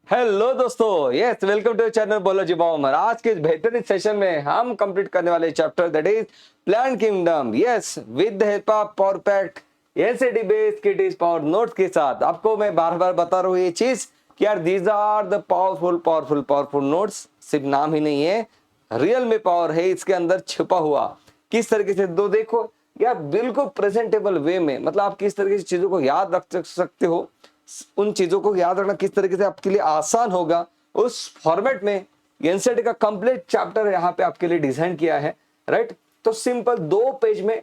Hello दोस्तों, yes welcome to channel biology bomber. आज के इस बेहतरीन सेशन में हम कंप्लीट करने वाले chapter that is plant kingdom. Yes, with the help of power pack NCERT based kiddies power notes के साथ आपको मैं बार बार बता रहा हूँ ये चीज कि यार these are the powerful notes. सिर्फ नाम ही नहीं है, रियल में पावर है इसके अंदर छुपा हुआ। किस तरीके से दो देखो यार, बिल्कुल प्रेजेंटेबल वे में, मतलब आप किस तरीके से चीजों को याद रख सकते हो, उन चीजों को याद रखना किस तरीके से आपके लिए आसान होगा, उस फॉर्मेट में एनसीईआरटी का कंप्लीट चैप्टर यहाँ पे आपके लिए डिजाइन किया है। राइट, तो सिंपल 2 पेज में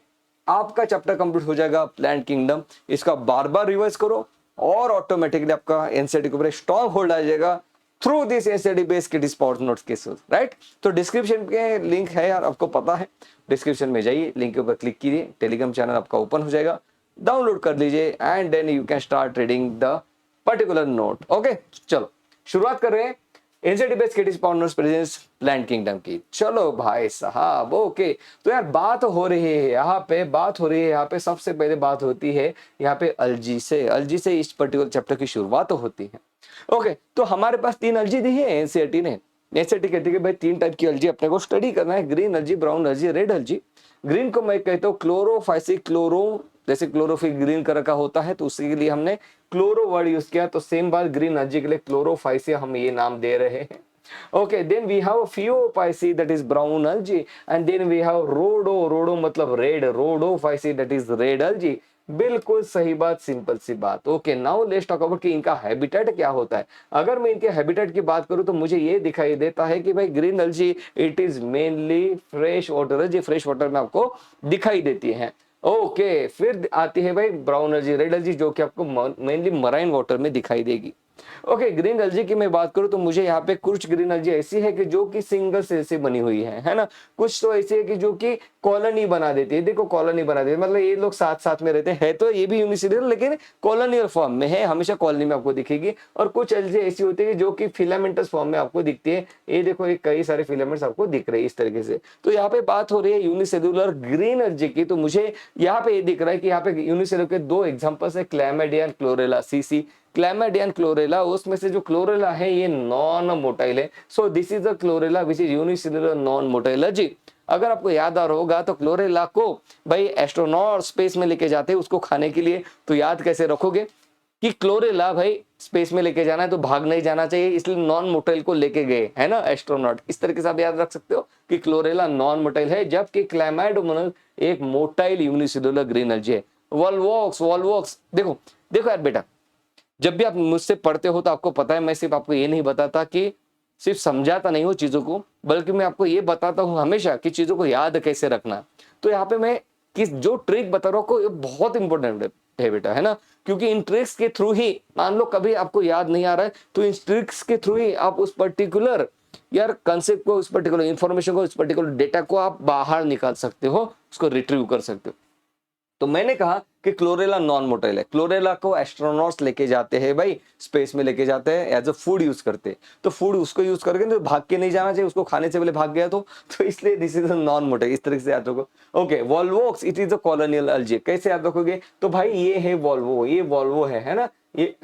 आपका चैप्टर कंप्लीट हो जाएगा प्लांट किंगडम। इसका बार बार रिवाइज करो और ऑटोमेटिकली आपका एनसीईआरटी के ऊपर स्ट्रॉन्ग होल्ड आ जाएगा through this NCERT based kiddies power notes के थ्रू। राइट, तो डिस्क्रिप्शन के लिंक है यार, आपको पता है, डिस्क्रिप्शन में जाइए, लिंक के ऊपर क्लिक कीजिए, टेलीग्राम चैनल आपका ओपन हो जाएगा, डाउनलोड कर लीजिए and then you can start reading the particular note. Okay, चलो शुरुआत कर रहे हैं NCERT based kiddies power notes presents plant kingdom की। चलो भाई साहब, ओके, तो यार बात हो रही है यहाँ पे, बात हो रही है यहाँ पे, सबसे पहले बात होती है यहाँ पे अलजी से इस पर्टिकुलर चैप्टर की शुरुआत होती है। ओके, तो हमारे पास 3 अलजी दी है एनसीईआरटी ने। एनसीईआरटी कहती है कि भाई 3 टाइप की अलजी अपने को स्टडी करना है, green algae, brown अलजी, red अलजी। Green को मैं कहता हूँ क्लोरोफाइसिक क्लोरो, जैसे क्लोरोफिल ग्रीन कलर का होता है तो उसी के लिए हमने क्लोरो वर्ड यूज किया, तो सेम बात ग्रीन अलजी के लिए क्लोरोफाइसिया हम ये नाम दे रहे हैं। Okay, then we have Phaeophyceae that is brown algae, and then we have Rhodo मतलब red, Rhodophyceae that is red algae। बिल्कुल सही बात, सिंपल सी बात। Okay, now let's talk about कि इनका हैबिटेट क्या होता है। अगर मैं इनके हैबिटेट की बात करूं तो मुझे ये दिखाई देता है कि भाई green अलजी it is mainly fresh water, जो फ्रेश वाटर में आपको दिखाई देती है। ओके, फिर आती है भाई ब्राउन अलजी, रेड अलजी, जो कि आपको मेनली मराइन वाटर में दिखाई देगी। ओके, ग्रीन अलजी की मैं बात करूं तो मुझे यहाँ पे कुछ ग्रीन अलजी ऐसी है कि जो कि सिंगल सेल से बनी हुई है ना। कुछ तो ऐसी है कि जो कि कॉलोनी बना देती है। देखो कॉलोनी बना देती है, मतलब ये लोग साथ साथ में रहते हैं, तो ये भी यूनिसेलुलर लेकिन कॉलोनियल फॉर्म में है, हमेशा कॉलोनी में आपको दिखेगी। और कुछ अलजी ऐसी होती है जो कि फिलामेंटस फॉर्म में आपको दिखती है। ये देखो, ये कई सारे फिलामेंट्स आपको दिख रहे हैं इस तरीके से। तो यहाँ पे बात हो रही है यूनिसेलुलर ग्रीन अलजी की, तो मुझे यहाँ पे ये दिख रहा है कि यहाँ पे यूनिसेलुलर के 2 एग्जांपल्स है, क्लैमिडिया एंड क्लोरेला। सीसी क्लैमिडिया एंड क्लोरेला, उसमें से जो क्लोरेला है ये नॉन मोटाइल है। So this is the chlorella which is unicellular non motile algae. अगर आपको याद आ रहा होगा तो क्लोरेला को भाई एस्ट्रोनॉट स्पेस में लेके जाते हैं उसको खाने के लिए, तो याद कैसे रखोगे कि क्लोरेला भाई स्पेस में लेके जाना है तो भाग नहीं जाना चाहिए, इसलिए नॉन मोटाइल को लेके गए है ना एस्ट्रोनॉट। इस तरीके से आप याद रख सकते हो कि क्लोरेला नॉन मोटाइल है, जबकि क्लैमिडोमोनास एक मोटाइल यूनिसेलुलर ग्रीन अलजी है। वॉल्वॉक्स देखो देखो यार बेटा, जब भी आप मुझसे पढ़ते हो तो आपको पता है मैं सिर्फ आपको ये नहीं बताता कि सिर्फ समझाता नहीं हूँ चीजों को, बल्कि मैं आपको ये बताता हूँ हमेशा कि चीजों को याद कैसे रखना। तो यहाँ पे मैं किस जो ट्रिक बता रहा हूँ ये बहुत इंपॉर्टेंट है बेटा, है ना, क्योंकि इन ट्रिक्स के थ्रू ही, मान लो कभी आपको याद नहीं आ रहा है तो इन ट्रिक्स के थ्रू ही आप उस पर्टिकुलर यार कंसेप्ट को, उस पर्टिकुलर इंफॉर्मेशन को, उस पर्टिकुलर डेटा को आप बाहर निकाल सकते हो, उसको रिट्रीव कर सकते हो। तो मैंने कहा कि क्लोरेला नॉन मोटाइल है। क्लोरेला को एस्ट्रोनॉट्स लेके जाते हैं भाई, स्पेस में लेके जाते हैं, एज अ फूड यूज करते हैं। तो फूड उसको यूज करके तो भाग के नहीं जाना चाहिए, उसको खाने से पहले भाग गया तो इसलिए दिस इज नॉन मोटाइल। इस तरह से याद रखो। Okay, volvox it is a colonial algae. कैसे याद रखोगे, तो भाई ये है वॉल्वो, ये वॉल्वो है ना ये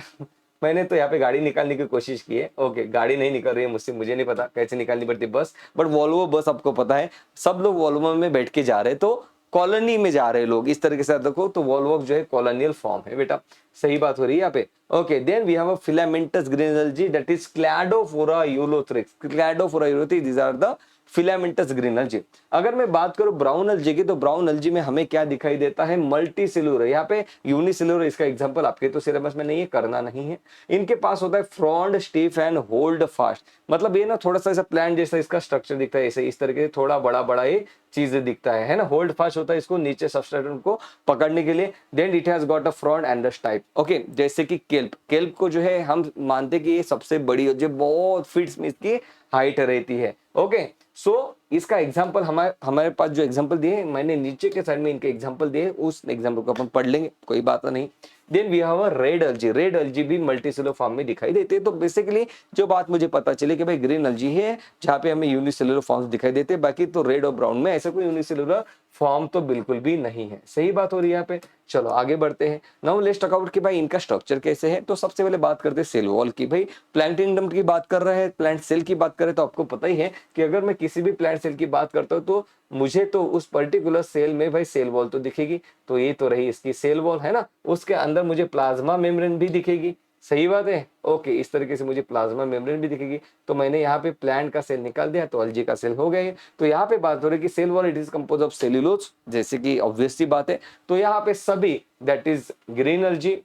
मैंने तो यहाँ पे गाड़ी निकालने की कोशिश की है। ओके, गाड़ी नहीं निकल रही है मुझसे, मुझे नहीं पता कैसे निकालनी पड़ती बस, बट वॉल्वो बस आपको पता है। सब लोग वॉल्वो में बैठ के जा रहे हैं, तो कॉलोनी में जा रहे लोग, इस तरीके से देखो। तो वॉल्वॉक जो है कॉलोनियल फॉर्म है बेटा, सही बात हो रही है यहाँ पे। Okay, then we have a filamentous green algae that is cladophora ulothrix. Cladophora ulothrix, these are the filamentous green algae. अगर मैं बात करूं ब्राउन अलजी की, तो ब्राउन अलजी में हमें क्या दिखाई देता है, मल्टी सेलुलर। यहाँ पे यूनिसेलुलर इसका एग्जांपल आपके तो सिलेबस में नहीं है, करना नहीं है। इनके पास होता है frond, stiff and hold fast. मतलब ये ना थोड़ा सा ऐसा प्लांट जैसा इसका स्ट्रक्चर दिखता है, ऐसे इस तरीके से थोड़ा बड़ा बड़ा ये चीजें दिखता है ना। होल्ड फास्ट होता है इसको नीचे सबस्ट्रेट को पकड़ने के लिए। Then it has got a frond and the type. Okay, जैसे कि केल्प को जो है हम मानते कि ये सबसे बड़ी, जो बहुत फीट्स में इसकी हाइट रहती है। ओके, सो इसका एग्जाम्पल हमारे हमारे पास जो एग्जाम्पल दिए मैंने नीचे के साइड में इनके एग्जाम्पल दिए, उस एग्जाम्पल को अपन पढ़ लेंगे, कोई बात नहीं। Then we have a red algae. Red algae भी मल्टीसेलुलर फॉर्म में दिखाई देते हैं। तो बेसिकली जो बात मुझे पता चली कि भाई ग्रीन अलजी है जहाँ पे हमें यूनिसेलुलर फॉर्म्स दिखाई देते हैं, बाकी तो रेड और ब्राउन में ऐसा कोई यूनिसेलुलर फॉर्म तो बिल्कुल भी नहीं है। सही बात हो रही है यहाँ पे। चलो आगे बढ़ते हैं। नाउ लेट्स टॉक अबाउट कि भाई इनका स्ट्रक्चर कैसे है। तो सबसे पहले बात करते हैं सेल वॉल की। भाई प्लांट किंगडम की बात कर रहे हैं, प्लांट सेल की बात करें तो आपको पता ही है कि अगर मैं किसी भी प्लांट सेल की बात करता हूँ तो मुझे तो उस पर्टिकुलर सेल में भाई सेल वॉल तो दिखेगी। तो ये तो रही इसकी सेल वॉल है ना। उसके अंदर मुझे प्लाज्मा मेम्ब्रेन भी दिखेगी। सही बात है। ओके, इस तरीके से मुझे प्लाज्मा मेम्ब्रेन भी दिखेगी। तो मैंने यहाँ पे प्लांट का सेल निकाल दिया तो अलजी का सेल हो गया है। तो यहाँ पे बात हो रही है कि cell wall it is compose of cellulose, जैसे कि ऑब्वियसली बात है। तो यहाँ पे सभी that is green algae,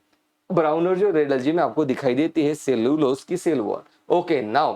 brown algae और रेड अलजी में आपको दिखाई देती है सेल्यूलोज की सेल वॉल। ओके नाउ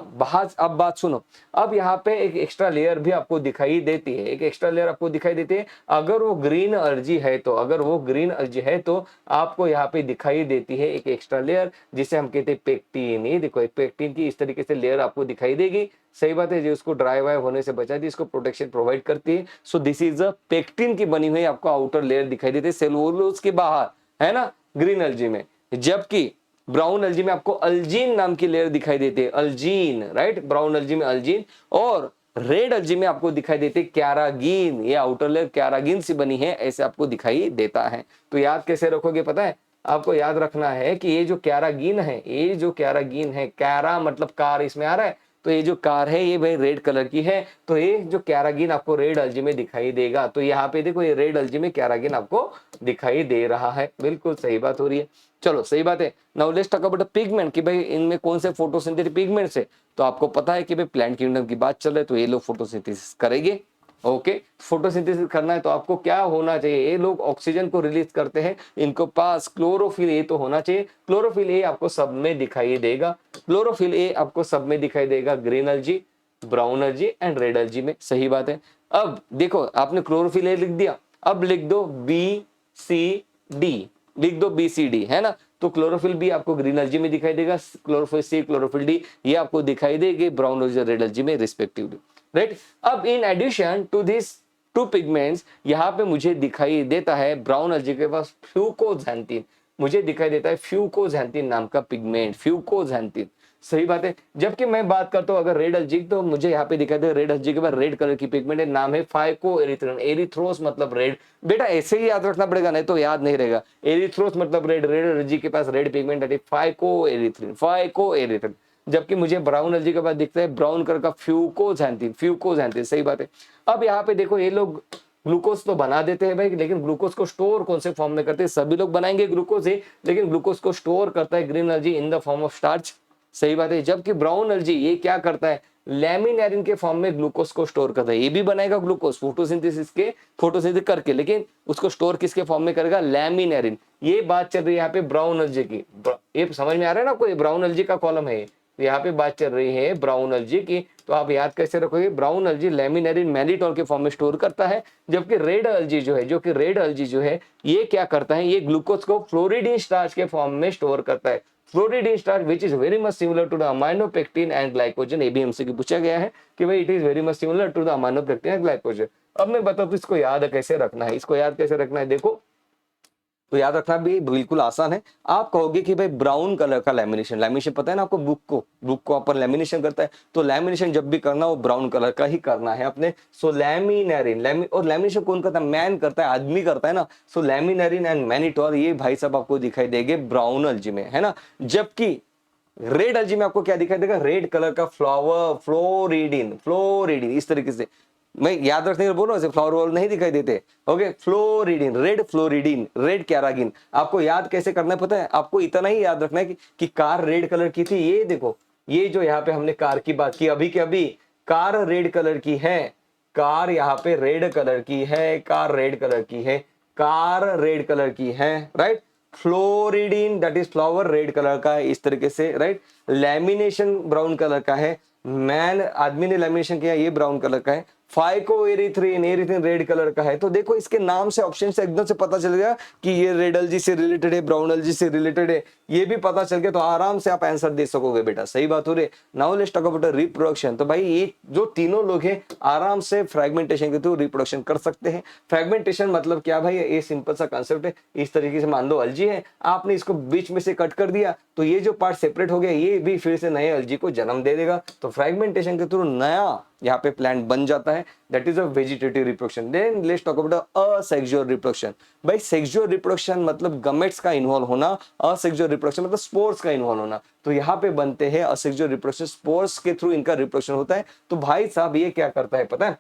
अब बात सुनो। अब यहाँ पे एक एक्स्ट्रा लेयर भी आपको दिखाई देती है, एक एक्स्ट्रा लेयर आपको दिखाई देती है अगर वो ग्रीन अलजी है तो। अगर वो ग्रीन अलजी है तो आपको यहाँ पे दिखाई देती है एक एक्स्ट्रा लेयर जिसे हम कहते हैं पेक्टिन। ये देखो पेक्टिन की इस तरीके से लेयर आपको दिखाई देगी। सही बात है, जो उसको ड्राई वाई होने से बचाती है, इसको प्रोटेक्शन प्रोवाइड करती है। So this is a pectin की बनी हुई आपको आउटर लेयर दिखाई देती है सेलुलोज के बाहर, है ना, ग्रीन अलजी में। जबकि ब्राउन अलजी में आपको अल्जीन नाम की लेयर दिखाई देती है, अल्जीन, राइट। ब्राउन अलजी में अल्जीन और रेड अलजी में आपको दिखाई देती है कैरागीन। ये आउटर लेयर कैरागीन से बनी है, ऐसे आपको दिखाई देता है। तो याद कैसे रखोगे पता है आपको? याद रखना है कि ये जो कैरागीन है, ये जो कैरागीन है, कैरा मतलब कार इसमें आ रहा है, तो ये जो कार है ये भाई रेड कलर की है। तो ये जो कैरागीन आपको रेड अलजी में दिखाई देगा। तो यहाँ पे देखो ये रेड अलजी में कैरागीन आपको दिखाई दे रहा है। बिल्कुल सही बात हो रही है। चलो सही बात है। Now let's talk about pigment कि भाई इनमें कौन से फोटोसिंथेटिक पिगमेंट्स है। तो आपको पता है कि भाई प्लांट किंगडम की बात चल रही है तो ये लोग फोटोसिंथेसिस करेंगे। ओके, फोटोसिंथेसिस करना है तो आपको क्या होना चाहिए? ये लोग ऑक्सीजन को रिलीज करते हैं, इनको पास क्लोरोफिल ए तो होना चाहिए। क्लोरोफिल ए आपको सब में दिखाई देगा। क्लोरोफिल ए आपको सब में दिखाई देगा, green algae, brown algae and red algae में। सही बात है। अब देखो आपने क्लोरोफिल ए लिख दिया, अब लिख दो बी सी डी, लिख दो बी सी डी, है ना। तो क्लोरोफिल बी आपको ग्रीन अलजी में दिखाई देगा, क्लोरोफिल सी, क्लोरोफिल डी ये आपको दिखाई देगी ब्राउन अलजी और रेड अलजी में रिस्पेक्टिवली, राइट। अब in addition to this two pigments यहाँ पे मुझे दिखाई देता है ब्राउन अलजी के पास फ्यूकोजैंथीन, मुझे दिखाई देता है फ्यूकोजैंथीन नाम का पिगमेंट, फ्यूकोजैंथीन। सही बात है। जबकि मैं बात करता हूँ अगर रेड अलजी तो मुझे यहाँ पे दिखाई दे रेड अलजी के बाद रेड कलर की पिगमेंट है, नाम है फाइको एरिथ्रिन। एरिथ्रोस मतलब रेड। बेटा ऐसे ही याद रखना पड़ेगा नहीं तो याद नहीं रहेगा। एरिथ्रोस मतलब रेड, रेड अलजी के पास रेड पिगमेंट है फाइको एरिथ्रिन, फाइको एरिथ्रिन। जबकि मुझे ब्राउन अलजी के बाद दिखता है ब्राउन कलर का फ्यूकोजैंथीन, फ्यूकोजैंथीन। सही बात है। अब यहाँ पे देखो ये लोग ग्लूकोज तो बना देते हैं भाई, लेकिन ग्लूकोज को स्टोर कौन से फॉर्म में करते हैं? सभी लोग बनाएंगे ग्लूकोज ही, लेकिन ग्लूकोज को स्टोर करता है green अलजी in the form of starch. सही बात है। जबकि ब्राउन अलजी ये क्या करता है? लैमिनेरिन के फॉर्म में ग्लूकोज को स्टोर करता है। ये भी बनाएगा ग्लूकोज फोटोसिंथेसिस करके, लेकिन उसको स्टोर किसके फॉर्म में करेगा? लैमिनेरिन। ये बात चल रही है यहाँ पे ब्राउन अलजी की। ये समझ में आ रहा है ना? कोई ब्राउन अलजी का कॉलम है, यहाँ पे बात चल रही है ब्राउन अलजी की। तो आप याद कैसे रखोगे? ब्राउन अलजी लैमिनेरिन मैनिटोल के फॉर्म में स्टोर करता है, जबकि रेड अलजी जो है ये क्या करता है? ये ग्लूकोज को फ्लोरिडीन स्टार्च के फॉर्म में स्टोर करता है। Floridean starch which is very much similar to the amylopectin and glycogen. ये भी हमसे पूछा गया है कि भाई it is very much similar to the amylopectin and glycogen. अब मैं बताऊँ तो इसको याद कैसे रखना है, इसको याद कैसे रखना है देखो। तो याद रखना भी बिल्कुल आसान है। आप कहोगे कि भाई ब्राउन कलर का लैमिनेशन, लैमिनेशन पता है ना आपको? बुक को अपन लैमिनेशन करता है, तो लैमिनेशन जब भी करना वो ब्राउन कलर का ही करना है अपने। सो लैमिनेरिन, और लैमिनेशन कौन करता है? मैन करता है, आदमी करता है ना। सो लैमिनेरिन एंड मैनिटोल ये भाई साहब आपको दिखाई देंगे ब्राउन अलजी में, है ना। जबकि रेड अलजी में आपको क्या दिखाई देगा? रेड कलर का फ्लोरिडीन इस तरीके से। मैं याद रखने के लिए बोल रहा हूँ, फ्लावर वॉल नहीं दिखाई देते। Okay, floridean, red carrageenan. आपको याद कैसे करना है पता है? आपको इतना ही याद रखना है कि कार रेड कलर की थी। ये देखो, ये जो यहाँ पे हमने कार की बात की अभी के अभी, कार रेड कलर की है, कार यहाँ पे रेड कलर की है, कार रेड कलर की है, कार रेड कलर की है, right. Floridean that is flower red colour का है इस तरीके से, राइट। लैमिनेशन ब्राउन कलर का है, मैन आदमी ने लैमिनेशन किया ये ब्राउन कलर का है। फाइकोएरिथ्रिन, एरिथ्रिन रेड कलर का है। तो देखो इसके नाम से, ऑप्शन से एकदम से पता चल गया कि ये रेड एलजी से रिलेटेड है, ब्राउन एलजी से रिलेटेड है, ये भी पता चल गया। तो आराम से आप आंसर दे सकोगे बेटा, सही बात हो रही है। Now let's talk about reproduction. तो भाई ये जो तीनों लोग हैं आराम से फ्रेगमेंटेशन के थ्रू रिप्रोडक्शन कर सकते हैं। फ्रेगमेंटेशन मतलब क्या भाई, ये सिंपल सा कंसेप्ट है। इस तरीके से मान लो अलजी है, आपने इसको बीच में से कट कर दिया तो ये जो पार्ट सेपरेट हो गया ये भी फिर से नए अलजी को जन्म दे देगा। तो फ्रेगमेंटेशन के थ्रू नया यहाँ पे प्लांट बन जाता है, that is a vegetative reproduction. Then let's talk about asexual reproduction. भाई सेक्सुअल रिप्रोडक्शन मतलब गमेट्स का इन्वॉल्व होना, असेक्सुअल रिप्रोडक्शन मतलब स्पोर्स का इन्वॉल्व होना। तो यहाँ पे बनते हैं असेक्सुअल रिप्रोडक्शन, स्पोर्स के थ्रू इनका रिप्रोडक्शन होता है। तो भाई साहब ये क्या करता है पता है,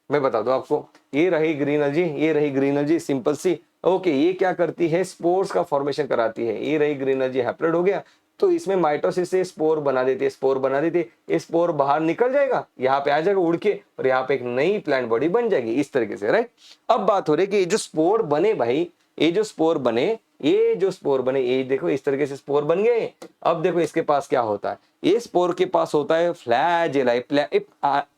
मैं बता दूं आपको, ये रही ग्रीन एलजी, ये रही ग्रीन एलजी, सिंपल सी। ओके, ये क्या करती है, स्पोर्स का फॉर्मेशन कराती है। ये रही ग्रीन एलजी, हैप्लॉइड हो गया, तो इसमें माइटोसिस से स्पोर बना देती है, स्पोर बना देती है। ये स्पोर बाहर निकल जाएगा, यहाँ पे आ जाएगा उड़ के, और यहाँ पे एक नई प्लांट बॉडी बन जाएगी इस तरीके से, राइट। अब बात हो रही है कि ये जो स्पोर बने भाई, ये जो स्पोर बने, ये जो स्पोर बने, ये देखो इस तरीके से स्पोर बन गए। अब देखो इसके पास क्या होता है, ये स्पोर के पास होता है फ्लैजेला।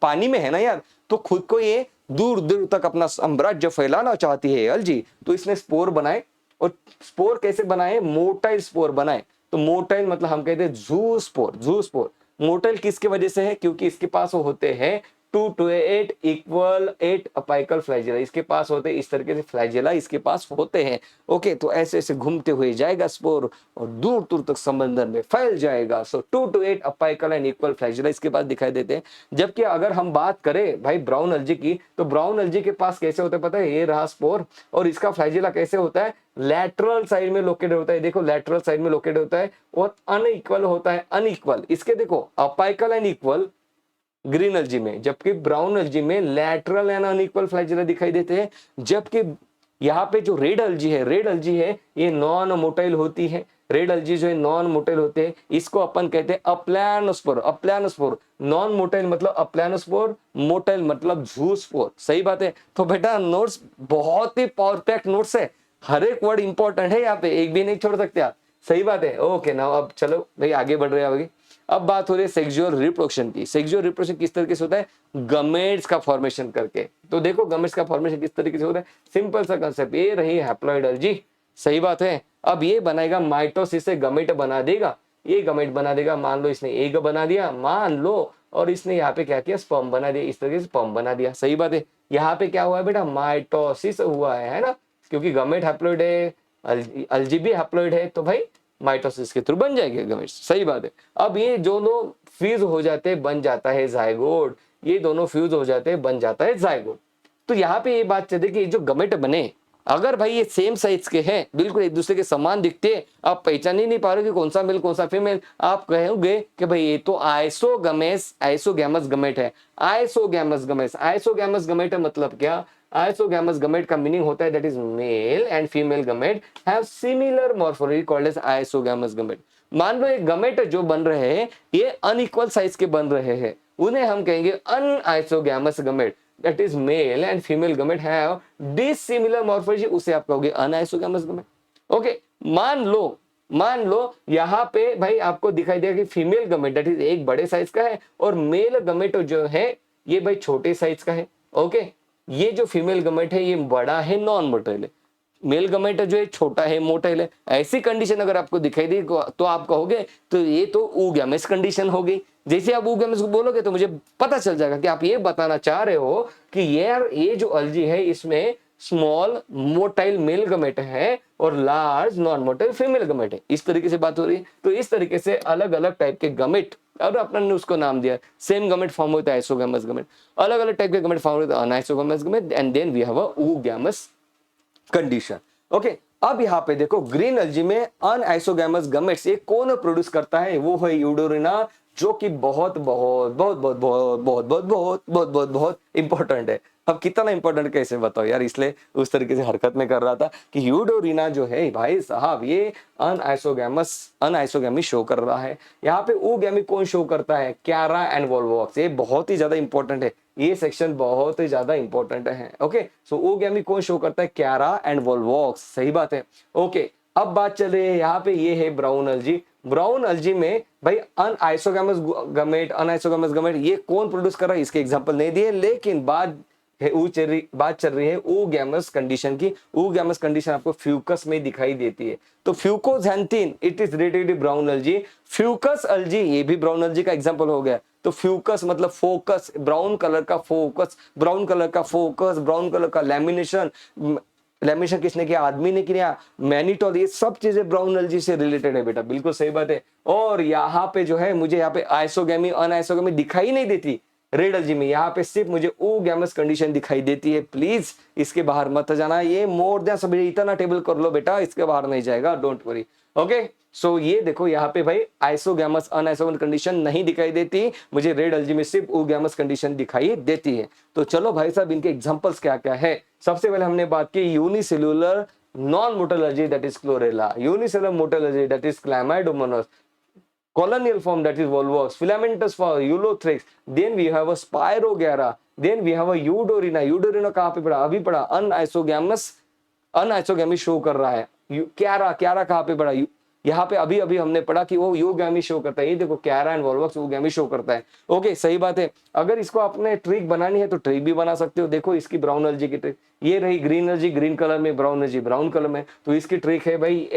पानी में है ना यार, तो खुद को ये दूर दूर तक अपना साम्राज्य फैलाना चाहती है अलजी। तो इसने स्पोर बनाए, और स्पोर कैसे बनाए, मोटाइल स्पोर बनाए। तो मोटाइल मतलब हम कहते हैं जू स्पोर, जू स्पोर। मोटाइल किसकी वजह से है, क्योंकि इसके पास वो होते हैं 2 to 8 इक्वल 8 अपाइकल फ्लैजेला। इसके पास होते हैं इस तरीके से फ्लैजेला, इसके पास होते हैं। ओके, तो ऐसे ऐसे घूमते हुए जाएगा स्पोर और दूर दूर तक समंदर में फैल जाएगा। सो 2 to 8 apical and equal flagella इसके पास दिखाई देते हैं। जबकि अगर हम बात करें भाई ब्राउन एल्जी की, तो ब्राउन एल्जी के पास कैसे होता है पता है, ये रहा स्पोर, और इसका फ्लैजेला कैसे होता है, लैटरल साइड में लोकेटेड होता है। देखो लैटरल साइड में लोकेटेड होता है, और अनइक्वल होता है, अनइक्वल। इसके देखो apical and equal green algae में, जबकि ब्राउन एल्जी में लैटरल एंड अनइक्वल फ्लैजेला दिखाई देते हैं। जबकि यहाँ पे जो रेड एल्जी है, रेड एल्जी है, ये नॉन मोटाइल होती है। रेड एल्जी जो है नॉन मोटाइल होते हैं, इसको अपन कहते हैं अप्लैनोस्पोर। अप्लैनोस्पोर, नॉन मोटाइल मतलब अप्लैनोस्पोर, मोटाइल मतलब जूस्पोर। सही बात है। तो बेटा नोट्स बहुत ही पावर पैक नोट्स है, हर एक वर्ड इंपॉर्टेंट है यहाँ पे, एक भी नहीं छोड़ सकते आप। सही बात है। ओके ना, अब चलो भाई आगे बढ़ रहे हैं आगे। अब बात हो रही है सेक्सुअल रिप्रोडक्शन की। सेक्सुअल रिप्रोडक्शन किस तरीके से होता है, गमेट्स का फॉर्मेशन करके। तो देखो गमेट्स का फॉर्मेशन किस तरीके से होता है, सिंपल सा कंसेप्ट, ये रही हैप्लॉइड एल्जी। सही बात है। अब ये बनाएगा माइटोसिस से गमेट बना देगा, ये गमेट बना देगा। मान लो इसने एग बना दिया, मान लो, और इसने यहाँ पे क्या किया, स्पर्म बना दिया, इस तरीके से स्पर्म बना दिया। सही बात है। यहाँ पे क्या हुआ है बेटा, माइटोसिस हुआ है ना, क्योंकि गमेट हैप्लॉइड है, एल्जी भी हैप्लॉइड है, तो भाई माइटोसिस के थ्रू बन जाएंगे गमेट्स। सही बात है। अब ये दोनों फ्यूज हो जाते हैं, बन जाता है जायगोट। ये दोनों फ्यूज हो जाते हैं, बन जाता है जायगोट। तो यहाँ पे ये बात चलती है कि जो गमेट बने, अगर भाई ये सेम साइज के हैं, बिल्कुल एक दूसरे के समान दिखते हैं, आप पहचान ही नहीं पा रहे कि कौन सा मेल कौन सा फीमेल, आप कहोगे कि भाई ये तो आइसोगमेस आइसोगैमस गमेट है। आइसोगैमस गमेट, आइसोगैमस गमेट है मतलब क्या, आइसोगैमस गमेट का मीनिंग होता है that is male and female gamete have similar morphology called as isogamous gamete. मान लो एक गमेट जो बन रहे हैं ये अनइक्वल साइज के बन रहे हैं, उन्हें हम कहेंगे anisogamous gamete. That is male and female gamete have dissimilar morphology, उसे आप कहोगे अनआइसोगैमस गमेट। ओके, मान लो यहाँ पे भाई आपको दिखाई देगा कि फीमेल गमेट दैट इज एक बड़े साइज का है, और मेल गमेट जो है ये भाई छोटे साइज का है। ओके, ये जो फीमेल गमेट है ये बड़ा है, नॉन मोटाइल है, मेल गमेट जो है छोटा है, मोटाइल है। ऐसी कंडीशन अगर आपको दिखाई दी तो आप कहोगे तो ये तो ऊगैमस कंडीशन हो गई। जैसे आप ऊगैमस को बोलोगे तो मुझे पता चल जाएगा कि आप ये बताना चाह रहे हो कि यार ये जो एल्जी है इसमें स्मॉल मोटाइल मेल गमेट है और large non motile female gamete है। इस तरीके से बात हो रही है। तो इस तरीके से अलग अलग टाइप के गमेट, और अपने ने उसको नाम दिया, सेम गमेट फॉर्म होता है आइसोगैमस गमेट, अलग अलग टाइप के गमेट फॉर्म होता है anisogamous gamete, and then we have a oogamous condition. Okay, अब यहाँ पे देखो ग्रीन एल्जी में अनआइसोगैमस गमेट्स ये कौन प्रोड्यूस करता है, वो है यूडोरिना, जो कि बहुत बहुत बहुत बहुत बहुत बहुत बहुत बहुत बहुत बहुत बहुत इंपॉर्टेंट है। अब कितना इंपॉर्टेंट कैसे बताओ यार, इसलिए उस तरीके से हरकत में कर रहा था कि यूडोरिना जो है भाई साहब ये अनआइसोगैमी शो कर रहा है। यहाँ पे oogammy कौन शो करता है, क्यारा एंड वोल्वॉक्स। ये बहुत ही ज्यादा इंपॉर्टेंट है, ये सेक्शन बहुत ही ज्यादा इंपॉर्टेंट है। ओके, सो oogammy कौन शो करता है, क्यारा एंड वोल्वॉक्स। सही बात है। ओके, अब बात चल रही है यहाँ पे, ये है ब्राउन अलजी। ब्राउन अलजी में भाई अनआइसोगैमस गमेट ये कौन प्रोड्यूस कर रहा है इसके एग्जांपल नहीं दिए, लेकिन बात चल रही है oogamous कंडीशन की। oogamous कंडीशन आपको फ्यूकस में दिखाई देती है। तो fucoxanthin it is related to brown algae. Fucus algae ये भी ब्राउन अलजी का एग्जांपल हो गया। तो फ्यूकस मतलब फोकस, ब्राउन कलर का फोकस, ब्राउन कलर का फोकस, ब्राउन कलर का लैमिनेशन। लैमिनेशन किसने किया? आदमी ने किया। मैनिटोल, ये सब चीजें ब्राउन अलजी से रिलेटेड है बेटा, बिल्कुल सही बात है। और यहाँ पे जो है मुझे यहाँ पे आइसोगेमी अनआइसोगेमी दिखाई नहीं देती रेड अलजी में, यहाँ पे सिर्फ मुझे oogamous कंडीशन दिखाई देती है। प्लीज इसके बाहर मत जाना, ये मोर देन सब इतना टेबल कर लो बेटा, इसके बाहर नहीं जाएगा, डोंट वरी। ओके सो ये देखो यहाँ पे भाई आइसोगैमस अनआइसोगैमस कंडीशन नहीं दिखाई देती, मुझे रेड अलजी में सिर्फ oogamous कंडीशन दिखाई देती है। तो चलो भाई साहब इनके एग्जांपल्स क्या क्या है। सबसे पहले हमने बात की unicellular non motile algae that is Chlorella, unicellular motile algae that is Chlamydomonas, colonial form that is volvox, filamentous form Eulothrix, then we have a Spirogyra, then we have a Eudorina। Eudorina कहाँ पे पड़ा? अभी पड़ा अनआइसोगैमी show कर रहा है। क्यारा कहाँ पे पड़ा? यहाँ पे अभी अभी हमने पढ़ा कि वो यूगैमी शो करता है। ये देखो क्यारा एंड वॉल्वॉक्स यूगैमी शो करता है। ओके सही बात है। अगर इसको आपने ट्रिक बनानी है तो ट्रिक भी बना सकते हो। देखो इसकी ब्राउन अलजी की ट्रिक, ये रही ग्रीन अलजी ग्रीन कलर में, ब्राउन अलजी ब्राउन कलर में। तो इसकी ट्रिक है भाई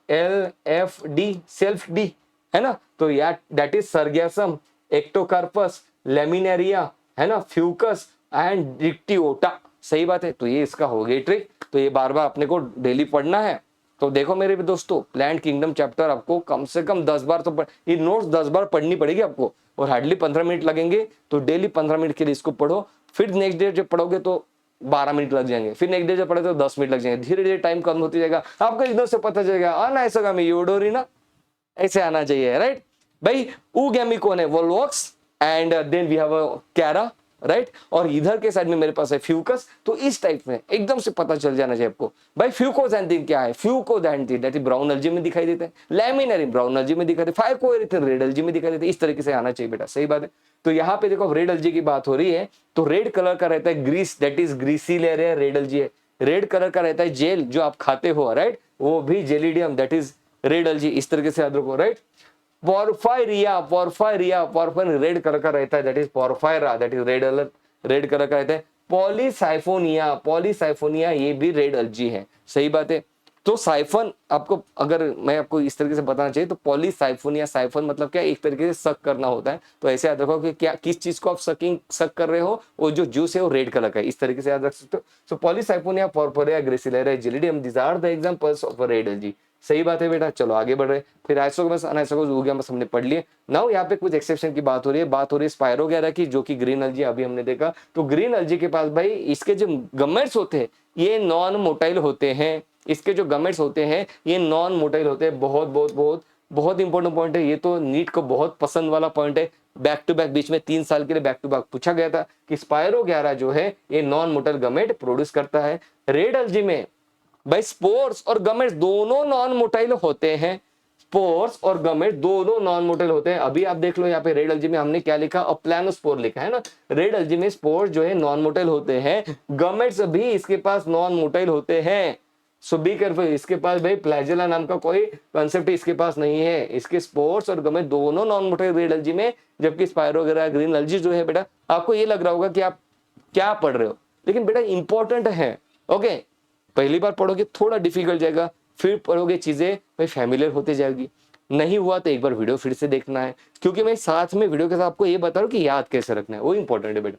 SELFD, सेल्फ डी है ना। तो यार दैट इज सर्गेसम, एक्टोकार्पस, लेमिनेरिया है ना, फ्यूकस एंड डिक्टियोटा। सही बात है। तो ये इसका हो गई ट्रिक। तो ये बार बार अपने को डेली पढ़ना है। तो देखो मेरे दोस्तों, प्लांट किंगडम चैप्टर आपको कम से कम 10 बार तो ये नोट्स 10 बार पढ़नी पड़ेगी आपको, और हार्डली 15 मिनट लगेंगे। तो डेली 15 मिनट के लिए इसको पढ़ो। फिर नेक्स्ट डे जब पढ़ोगे तो 12 मिनट लग जाएंगे, फिर नेक्स्ट डे जब पढ़े तो 10 मिनट लग जाएंगे। धीरे धीरे टाइम कम होती जाएगा, आपको एकदम से पता चलेगा अनआइसोगैमी यूडोरिना ऐसे आना चाहिए, राइट। भाई oogammy कौन है? Volvox and then we have a chara, right. और इधर के साइड में मेरे पास है फ्यूकस। तो इस टाइप में एकदम से पता चल जाना चाहिए आपको। भाई फ्यूकोजैंथीन क्या है? फ्यूकोजैंथीन दैट इज ब्राउन अलजी में दिखाई देता है, लैमिनेरिन ब्राउन अलजी में दिखाई देता है, फाइकोएरिथ्रिन रेड अलजी में दिखाई देता है। इस तरीके से आना चाहिए बेटा, सही बात है। तो यहाँ पे देखो रेड अलजी की बात हो रही है, तो रेड कलर का रहता है ग्रीस दैट इज ग्रीसीलेरिया रेड अलजी है। रेड कलर का रहता है जेल जो आप खाते हो, राइट, वो भी जेलिडियम दैट इज रेड अलजी। इस तरीके से याद रखो, राइट। पोरफायरिन रेड कलर का रहता है that is porphyra that is red colour का रहता है। पॉलीसाइफोनिया ये भी रेड अलजी है, सही बात है। तो साइफन आपको, अगर मैं आपको इस तरीके से बताना चाहिए तो पॉलीसाइफोनिया, साइफन मतलब क्या? एक तरीके से सक करना होता है। तो ऐसे याद रखो कि क्या किस चीज को आप सक कर रहे हो, वो जो जूस है वो रेड कलर का है। इस तरीके से याद रख सकते हो। So polysiphonia, porphyra, gracilaria, gelidium, these are the examples of red algae. सही बात है बेटा। चलो आगे बढ़ रहे। फिर आइसोगैमस अनआइसोगैमस oogamous हमने पढ़ लिए। नाउ यहाँ पे कुछ एक्सेप्शन की बात हो रही है स्पायरोगैरा की, जो कि ग्रीन अलजी अभी हमने देखा। तो ग्रीन अलजी के पास भाई इसके जो गमेट्स होते हैं ये नॉन मोटाइल होते हैं। इसके जो गमेट्स होते हैं ये नॉन मोटाइल होते हैं। बहुत बहुत बहुत बहुत इंपॉर्टेंट पॉइंट है ये, तो नीट को बहुत पसंद वाला पॉइंट है। बैक टू बैक बीच में 3 साल के लिए बैक टू बैक पूछा गया था कि स्पायरोगैरा जो है ये नॉन मोटाइल गमेट प्रोड्यूस करता है। रेड अलजी में भाई स्पोर्स और गमेट्स दोनों नॉन मोटाइल होते हैं। स्पोर्स और गमेट दोनों नॉन मोटाइल होते हैं। अभी आप देख लो यहाँ पे रेड अलजी में हमने क्या लिखा? प्लानोस्पोर लिखा है ना। रेड अलजी में स्पोर्स जो है नॉन मोटाइल होते हैं, गमेट्स भी इसके पास नॉन मोटाइल होते हैं। सो बी केयरफुल। इसके पास भाई फ्लैजेला नाम का कोई कंसेप्ट इसके पास नहीं है। इसके स्पोर्स और गमेट दोनों नॉन मोटाइल रेड अलजी में, जबकि स्पायरोगैरा ग्रीन अलजी जो है बेटा, आपको ये लग रहा होगा कि आप क्या पढ़ रहे हो, लेकिन बेटा इंपॉर्टेंट है। ओके पहली बार पढ़ोगे थोड़ा डिफिकल्ट जाएगा, फिर पढ़ोगे चीजें भाई फैमिलियर होते जाएगी। नहीं हुआ तो एक बार वीडियो फिर से देखना है, क्योंकि मैं साथ में वीडियो के साथ आपको ये बता रहा हूँ कि याद कैसे रखना है, वो इंपॉर्टेंट है बेटा।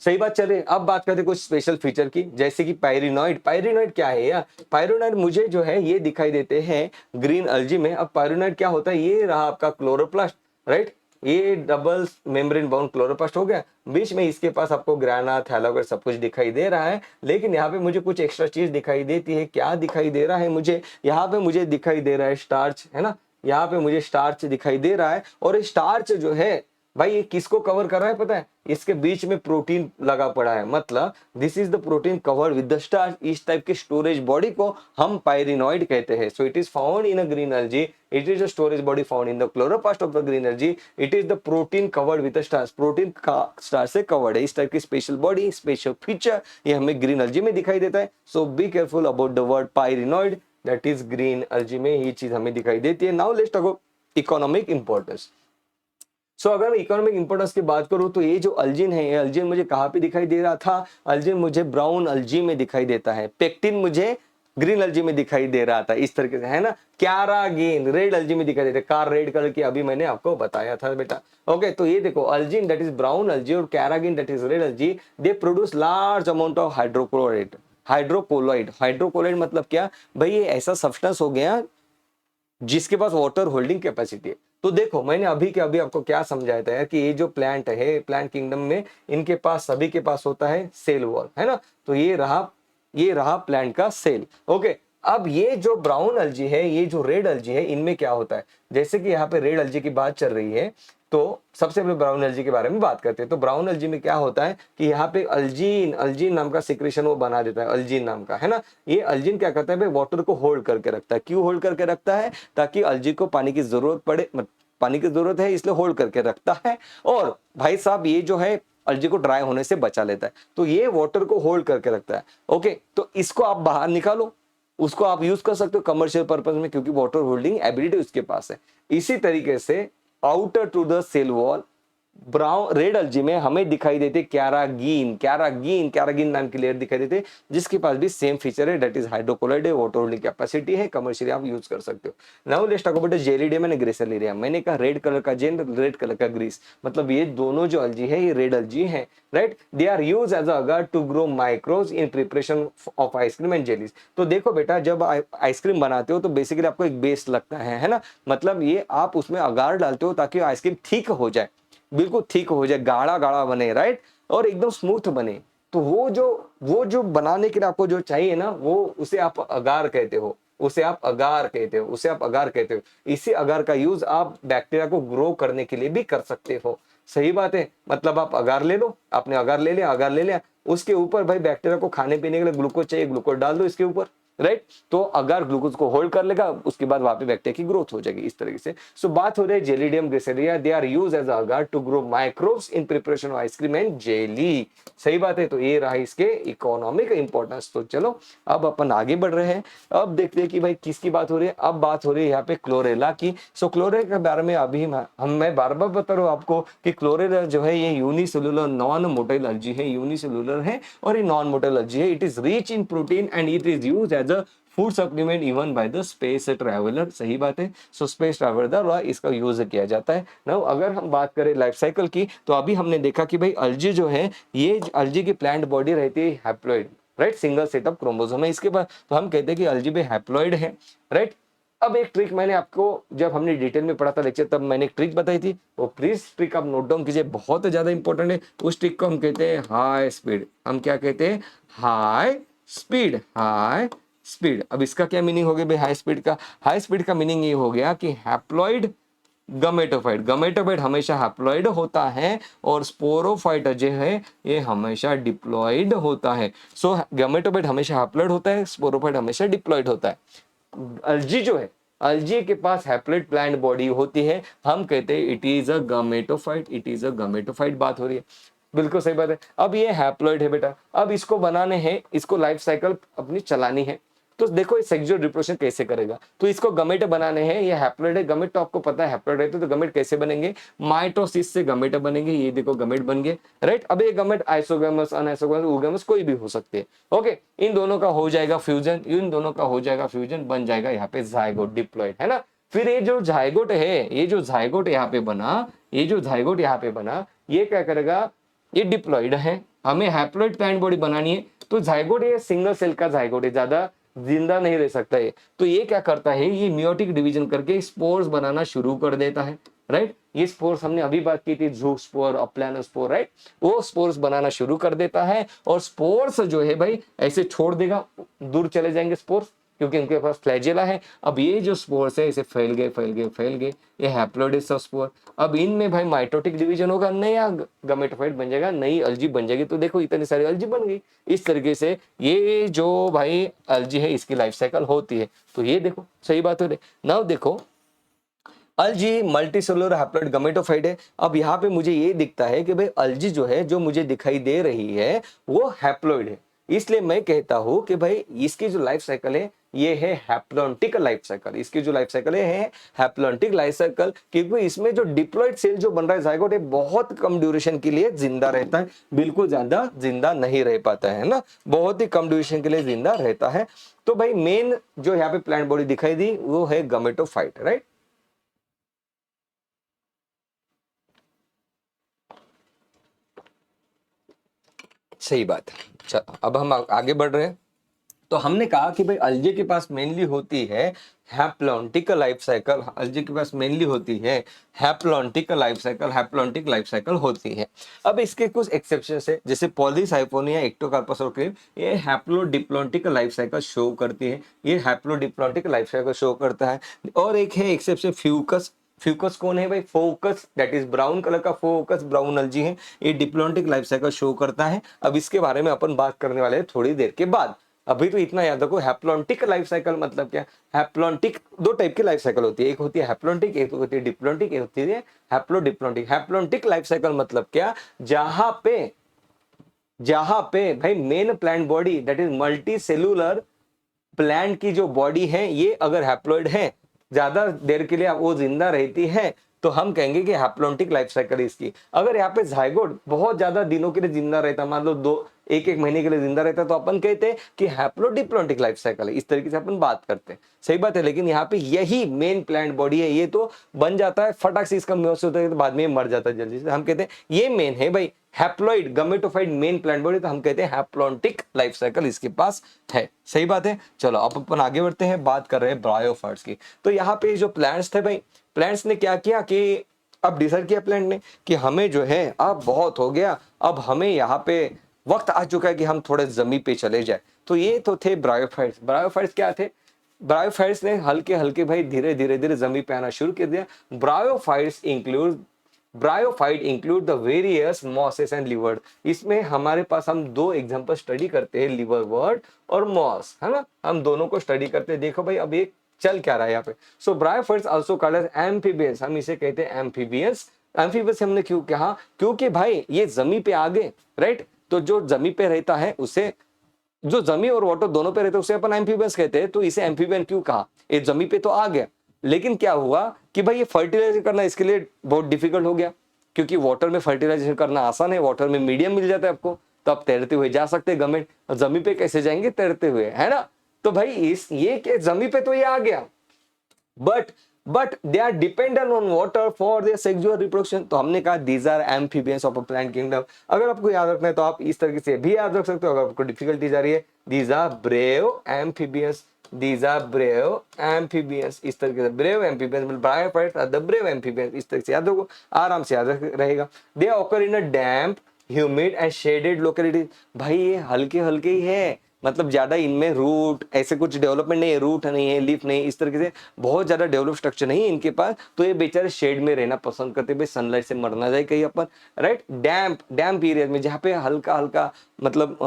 सही बात चल रही है। अब बात करते हैं कुछ स्पेशल फीचर की, जैसे कि पायरिनॉइड। पायरिनॉइड क्या है यार? पायरिनॉइड मुझे जो है ये दिखाई देते हैं ग्रीन अलजी में। अब पायरिनॉइड क्या होता है? ये रहा आपका क्लोरोप्लास्ट, राइट। ये डबल मेम्ब्रेन बाउंड क्लोरोप्लास्ट हो गया। बीच में इसके पास आपको ग्राना, थैलाकोइड सब कुछ दिखाई दे रहा है, लेकिन यहाँ पे मुझे कुछ एक्स्ट्रा चीज दिखाई देती है। क्या दिखाई दे रहा है मुझे? यहाँ पे मुझे दिखाई दे रहा है स्टार्च, है ना। यहाँ पे मुझे स्टार्च दिखाई दे रहा है, और स्टार्च जो है भाई ये किसको कवर कर रहा है पता है? इसके बीच में प्रोटीन लगा पड़ा है, मतलब this is the protein covered with the starch. इस टाइप के स्टोरेज बॉडी को हम पायरिनॉइड कहते हैं। So it is found in a green algae, it is a storage body found in the chloroplast of the green algae, it is the protein covered with the starch. Protein starch से covered है। इस type की special body, special feature ये हमें green algae में दिखाई देता है। So be careful about the word pyrenoid, that is green algae में ये चीज हमें दिखाई देती है। Now let's talk about economic importance. So अगर मैं इकोनॉमिक इंपोर्टेंस की बात करूं तो ये जो अल्जिन है, ये अल्जिन मुझे कहाँ पे दिखाई दे रहा था? अल्जिन मुझे ब्राउन अल्जी में दिखाई देता है, पेक्टिन मुझे ग्रीन अल्जी में दिखाई दे रहा था, इस तरीके से, है ना। कैरागिन रेड अल्जी में दिखाई देता है, कार रेड कलर की अभी मैंने आपको बताया था बेटा। ओके, तो ये देखो algin that is brown algae और carrageenan that is red algae, they produce large amount of hydrochloride. Hydrocolloid, hydrocolloid मतलब क्या भाई? ये ऐसा सब्सटेंस हो गया जिसके पास वाटर होल्डिंग कैपेसिटी है। तो देखो मैंने अभी के अभी आपको क्या समझाया था यार कि ये जो प्लांट है, प्लांट किंगडम में इनके पास सभी के पास होता है सेल वॉल, है ना। तो ये रहा प्लांट का सेल। ओके, अब ये जो ब्राउन अल्जी है, ये जो रेड अल्जी है, इनमें क्या होता है? जैसे कि यहाँ पे रेड अल्जी की बात चल रही है, तो सबसे पहले ब्राउन एल्जी के बारे में बात करते हैं। तो ब्राउन एल्जी में क्या होता है कि यहाँ पे अल्जीन, अल्जीन नाम का सिक्रेशन वो बना देता है, अल्जीन नाम का, है ना। ये अल्जीन क्या करता है भाई? वाटर को होल्ड करके रखता है। क्यों होल्ड करके रखता है? ताकि अल्जी को पानी की जरूरत पड़े, पानी की जरूरत है इसलिए होल्ड करके रखता है। और भाई साहब ये जो है अल्जी को ड्राई होने से बचा लेता है। तो ये वाटर को होल्ड करके रखता है। ओके, तो इसको आप बाहर निकालो, उसको आप यूज कर सकते हो कमर्शियल पर्पज में, क्योंकि वाटर होल्डिंग एबिलिटी उसके पास है। इसी तरीके से outer to the cell wall brown red algae में हमें दिखाई देते कैरागीन, कैरागीन, कैरागीन नाम की लेयर दिखाई देते, जिसके पास भी सेम फीचर है, दैट इज हाइड्रोकोलाइड है, वाटर होल्डिंग कैपेसिटी है, कमर्शियली आप यूज कर सकते हो। Now let's talk about gelidium and gracilaria. मैंने कहा रेड कलर का जेल, रेड कलर का ग्रीस, मतलब ये दोनों जो अल्जी है ये रेड अल्जी है, right. They are use as agar to grow microbes in preparation of ice cream and jellies. तो देखो बेटा, जब आइसक्रीम बनाते हो तो बेसिकली आपको एक बेस लगता है ना, मतलब ये आप उसमें अगार डालते हो ताकि आइसक्रीम ठीक हो जाए, बिल्कुल ठीक हो जाए, गाढ़ा गाढ़ा बने, राइट, और एकदम स्मूथ बने। तो वो जो बनाने के लिए आपको जो चाहिए ना, वो उसे आप अगार कहते हो, उसे आप अगार कहते हो, उसे आप अगार कहते हो। इसी अगार का यूज आप बैक्टीरिया को ग्रो करने के लिए भी कर सकते हो। सही बात है, मतलब आप अगार ले लो, आपने अगार ले लिया, अगार ले लिया, उसके ऊपर भाई बैक्टीरिया को खाने पीने के लिए ग्लूकोज चाहिए, ग्लूकोज डाल दो इसके ऊपर, राइट। तो अगर ग्लूकोज को होल्ड कर लेगा, उसके बाद वहां पे बैक्टीरिया की ग्रोथ हो जाएगी, इस तरीके से। सो बात हो रही है gelidium gracilaria, they are use as agar to grow microbes in preparation of ice cream and jelly. सही बात है, तो ये रहा इसके इकोनॉमिक इंपॉर्टेंस। तो चलो अब अपन आगे बढ़ रहे हैं, अब देखते हैं कि भाई किसकी बात हो रही है। अब बात हो रही है यहाँ पे क्लोरेला की। सो क्लोरेला के बारे में अभी मैं बार बार बता रहा हूँ आपको कि क्लोरेला जो है ये यूनिसेलुलर नॉन मोटाइल एल्गी है, यूनिसेलुलर है और ये नॉन मोटाइल एल्गी है। It is rich in protein and it is use as a food supplement even by the space traveller. सही बात है, सो स्पेस ट्रैवलर द्वारा इसका यूज किया जाता है। नाउ अगर हम बात करें लाइफ साइकिल की, तो अभी हमने देखा कि भाई अल्जी जो है, ये अल्जी की प्लांट बॉडी रहती है haploid, right, single set of chromosome है इसके पास, तो हम कहते हैं कि अल्जी भी हैप्लॉइड है, राइट। अब एक ट्रिक मैंने आपको जब हमने डिटेल में पढ़ा था लेक्चर, तब मैंने एक ट्रिक बताई थी, वो प्लीज ट्रिक आप नोट डाउन कीजिए, बहुत ज्यादा इंपॉर्टेंट है। उस ट्रिक को हम कहते हैं हाई स्पीड। हम क्या कहते हैं? High speed, high speed. अब इसका क्या मीनिंग हो गया भाई हाई स्पीड का? हाई स्पीड का मीनिंग ये हो गया कि हैप्लॉइड गमेटोफाइट, गमेटोफाइट हमेशा हैप्लॉइड होता है और स्पोरोफाइट जो है ये हमेशा डिप्लॉइड होता है। सो गमेटोफाइट हमेशा हैप्लॉइड होता है, स्पोरोफाइट हमेशा डिप्लॉइड होता है। अल्जी जो है, अल्जी के पास हैप्लॉइड प्लांट बॉडी होती है, हम कहते हैं it is a gametophyte, it is a gametophyte. बात हो रही है, बिल्कुल सही बात है। अब ये हैप्लॉइड है बेटा, अब इसको बनाने हैं, इसको लाइफ साइकिल अपनी चलानी है, तो देखो सेक्सुअल रिप्रोडक्शन कैसे करेगा। तो इसको गमेट बनाने हैं, ये हैप्लॉइड है, गमेट तो आपको पता है हैप्लॉइड रहते तो गमेट कैसे बनेंगे? माइटोसिस से गमेट बनेंगे। ये देखो गमेट बन गए, राइट। अब ये गमेट आइसोगेमस, अनआइसोगेमस, ओगेमस कोई भी हो सकते हैं। ओके, इन दोनों का हो जाएगा फ्यूजन, इन दोनों का हो जाएगा फ्यूजन, बन जाएगा यहाँ पे जायगोट, डिप्लॉइड, है ना। फिर ये जो जायगोट है, ये जो जायगोट यहाँ पे बना, ये जो जायगोट यहाँ पे बना, ये क्या करेगा? ये डिप्लॉइड है, हमें हैप्लॉइड प्लांट बॉडी बनानी है, तो जायगोट ये सिंगल सेल का जायगोट है, ज्यादा जिंदा नहीं रह सकता है। तो ये क्या करता है? ये मियोटिक डिवीजन करके स्पोर्स बनाना शुरू कर देता है, राइट। ये स्पोर्स हमने अभी बात की थी, जूक स्पोर, अप्लानोस्पोर, राइट, वो स्पोर्स बनाना शुरू कर देता है। और स्पोर्स जो है भाई ऐसे छोड़ देगा, दूर चले जाएंगे स्पोर्स, क्योंकि उनके पास फ्लैजेला है। अब ये जो स्पोर्स है इसे फैल गए फैल गए फैल गए, ये हैप्लोइड्स ऑफ स्पोर। अब इनमें भाई माइटोटिक डिवीजन होगा, नया गमेटोफाइट बन जाएगा, नई अलजी बन जाएगी। तो देखो इतनी सारी अलजी बन गई। इस तरीके से ये जो भाई अलजी है इसकी लाइफ साइकिल होती है। तो ये देखो सही बात हो रही। नाउ देखो अलजी मल्टीसेलुलर हैप्लॉइड गमेटोफाइट है। अब यहाँ पे मुझे ये दिखता है कि भाई अलजी जो है, जो मुझे दिखाई दे रही है वो हैप्लॉइड है, इसलिए मैं कहता हूं कि भाई इसकी जो लाइफ साइकिल है ये है हैप्लॉन्टिक लाइफ साइकिल। इसकी जो लाइफ साइकिल है हैप्लॉन्टिक लाइफ साइकिल, क्योंकि इसमें जो डिप्लॉइड सेल जो बन रहा है जाइगोट, है बहुत कम ड्यूरेशन के लिए जिंदा रहता है, बिल्कुल ज्यादा जिंदा नहीं रह पाता है ना, बहुत ही कम ड्यूरेशन के लिए जिंदा रहता है। तो भाई मेन जो यहाँ पे प्लांट बॉडी दिखाई दी वो है गमेटोफाइट, राइट। सही बात है। चलो अब हम आगे बढ़ रहे हैं। तो हमने कहा कि भाई अलजे के पास मेनली होती है हैप्लॉन्टिक लाइफ साइकिल, अलजे के पास मेनली होती है haplontic life cycle, haplontic life cycle होती है। अब इसके कुछ एक्सेप्शन है, जैसे पॉलीसाइफोनिया, एक्टोकार्पस और क्रीम, ये हैप्लोडिप्लॉन्टिक लाइफ साइकिल शो करती है, ये हैप्लोडिप्लॉन्टिक लाइफ साइकिल शो करता है। और एक है एक्सेप्शन फ्यूकस। फ्यूकस कौन है भाई? Focus, that is brown colour का फोकस, ब्राउन अलजी है, ये डिप्लॉन्टिक लाइफ साइकिल शो करता है। अब इसके बारे में अपन बात करने वाले हैं थोड़ी देर के बाद। अभी तो इतना याद रखो, हैप्लॉन्टिक लाइफ साइकिल मतलब क्या? हैप्लॉन्टिक दो टाइप की लाइफ साइकिल होती है, एक होती है हैप्लॉन्टिक, एक होती है डिप्लॉन्टिक, एक होती है हैप्लोडिप्लॉन्टिक। हैप्लॉन्टिक लाइफ साइकिल मतलब क्या? जहां पे भाई main plant body, that is multi cellular plant की जो बॉडी है ये अगर हैप्लॉइड है, ज्यादा देर के लिए वो जिंदा रहती है, तो हम कहेंगे कि हैप्लॉन्टिक लाइफ साइकिल इसकी। अगर यहाँ पे जाइगोट बहुत ज्यादा दिनों के लिए जिंदा रहता, मान लो एक महीने के लिए जिंदा रहता, तो अपन कहते हैं कि हैप्लोडिप्लॉन्टिक लाइफ साइकिल है। इस तरीके से अपन बात करते हैं, सही बात है। लेकिन यहाँ पे यही मेन प्लांट बॉडी है, ये तो बन जाता है फटाक से, इसका मेयोसिस होता है तो बाद में मर जाता है जल्दी से। हम कहते हैं ये मेन है भाई हैप्लॉइड गमेटोफाइट मेन प्लांट बॉडी, तो हम कहते हैं हैप्लॉन्टिक लाइफ साइकिल इसके पास है, सही बात है। चलो अब अपन आगे बढ़ते हैं, बात कर रहे हैं ब्रायोफाइट्स की। तो यहाँ पे जो प्लांट्स थे भाई, प्लांट्स ने क्या किया कि अब डिसाइड किया प्लांट ने कि हमें जो है अब बहुत हो गया, अब हमें यहाँ पे वक्त आ चुका है कि हम थोड़े जमीन पे चले जाए। तो ये तो थे ब्रायोफाइट्स। ब्रायोफाइट्स क्या थे? ब्रायोफाइट्स ने हल्के हल्के भाई धीरे धीरे धीरे जमीन पे आना शुरू कर दिया। Bryophyte include the various mosses and liver. इसमें हमारे पास हम दो एग्जांपल स्टडी करते हैं, लिवर वर्ड और मॉस, है ना, हम दोनों को स्टडी करते हैं। देखो भाई अब एक चल क्या रहा है यहाँ पे। So bryophytes also called as amphibians, हम इसे कहते हैं एम्फीबियंस। एम्फीबियंस हमने क्यों कहा? क्योंकि भाई ये जमीन पे आ गए, राइट। तो जो जमीन पे रहता है उसे, जो जमीन और वाटर दोनों पे रहते हैं उसे अपन एम्फीबियंस कहते हैं। तो इसे एम्फीबियन क्यों कहा? ये जमीन पे तो आ गया, लेकिन क्या हुआ कि भाई ये फर्टिलाइजेशन करना इसके लिए बहुत डिफिकल्ट हो गया, क्योंकि वाटर में फर्टिलाइजेशन करना आसान है, वाटर में मीडियम मिल जाता है आपको, तो आप तैरते हुए जा सकते हैं गवर्नमेंट। जमीन पे कैसे जाएंगे? तैरते हुए, है ना। तो भाई ये के जमीन पे तो ये आ गया, but they are dependent on water for their sexual reproduction. तो हमने कहा these are amphibians of a plant kingdom. अगर आपको याद रखना है तो आप इस तरीके से भी याद रख सकते हो। अगर आपको डिफिकल्टीज आ रही है, these are brave amphibians, these are brave amphibians, इस तरीके से brave amphibians, bryophytes are the brave amphibians, इस तरीके से याद रखो, आराम से याद रहेगा। They occur in a damp humid and shaded locality. भाई ये हल्के हल्के ही है, मतलब ज्यादा इनमें रूट ऐसे कुछ डेवलपमेंट नहीं है, रूट नहीं है, लीफ नहीं, इस तरीके से बहुत ज्यादा डेवलप स्ट्रक्चर नहीं है इनके पास। तो ये बेचारे शेड में रहना पसंद करते हैं, सनलाइट से मर ना जाए कहीं अपन, राइट। डैम्प एरिया में जहाँ पे हल्का हल्का मतलब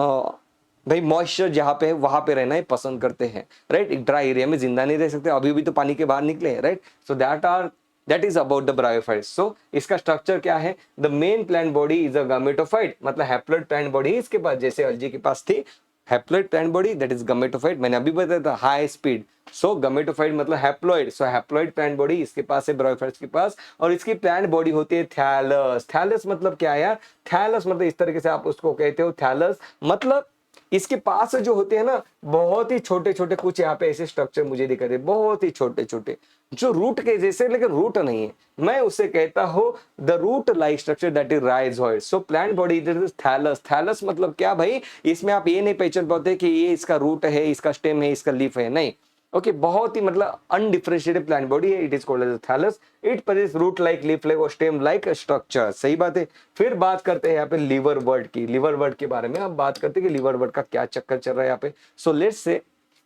भाई मॉइस्चर जहाँ पे है वहां पे रहना ही पसंद करते हैं, राइट। ड्राई एरिया में जिंदा नहीं रह सकते, अभी भी तो पानी के बाहर निकले, right. So that is about the bryophytes. So इसका स्ट्रक्चर क्या है? The main plant body is a gametophyte, मतलब हैप्लॉइड प्लांट बॉडी इसके पास, जैसे अलजी के पास थी haploid plant body, that is gametophyte. मैंने अभी बताया था हाई स्पीड, सो गमेटोफाइट मतलब haploid, so haploid plant body इसके पास है, ब्रायोफाइट्स के पास। और इसकी प्लांट बॉडी होती है थैलस। थैलस मतलब क्या है यार? थैलस मतलब इस तरीके से आप उसको कहते हो, थैलस मतलब इसके पास जो होते हैं ना बहुत ही छोटे छोटे, कुछ यहाँ पे ऐसे स्ट्रक्चर मुझे दिखाई दे, बहुत ही छोटे छोटे, जो रूट के जैसे, लेकिन रूट नहीं है, मैं उसे कहता हूं the root like structure, that is rhizoid. So plant body is thallus. Thallus मतलब क्या भाई? इसमें आप ये नहीं पहचान पाते कि ये इसका रूट है, इसका स्टेम है, इसका लीफ है, नहीं। ओके, बहुत ही मतलब अनडिफरेंशिएटेड प्लांट बॉडी है, it is called as thallus. It produce root like, leaf like और स्टेम लाइक स्ट्रक्चर, सही बात है। फिर बात करते हैं यहाँ पे लिवर वर्ड की। लिवर वर्ड के बारे में अब बात करते हैं कि लिवर वर्ड का क्या चक्कर चल रहा है यहाँ पे। So let's say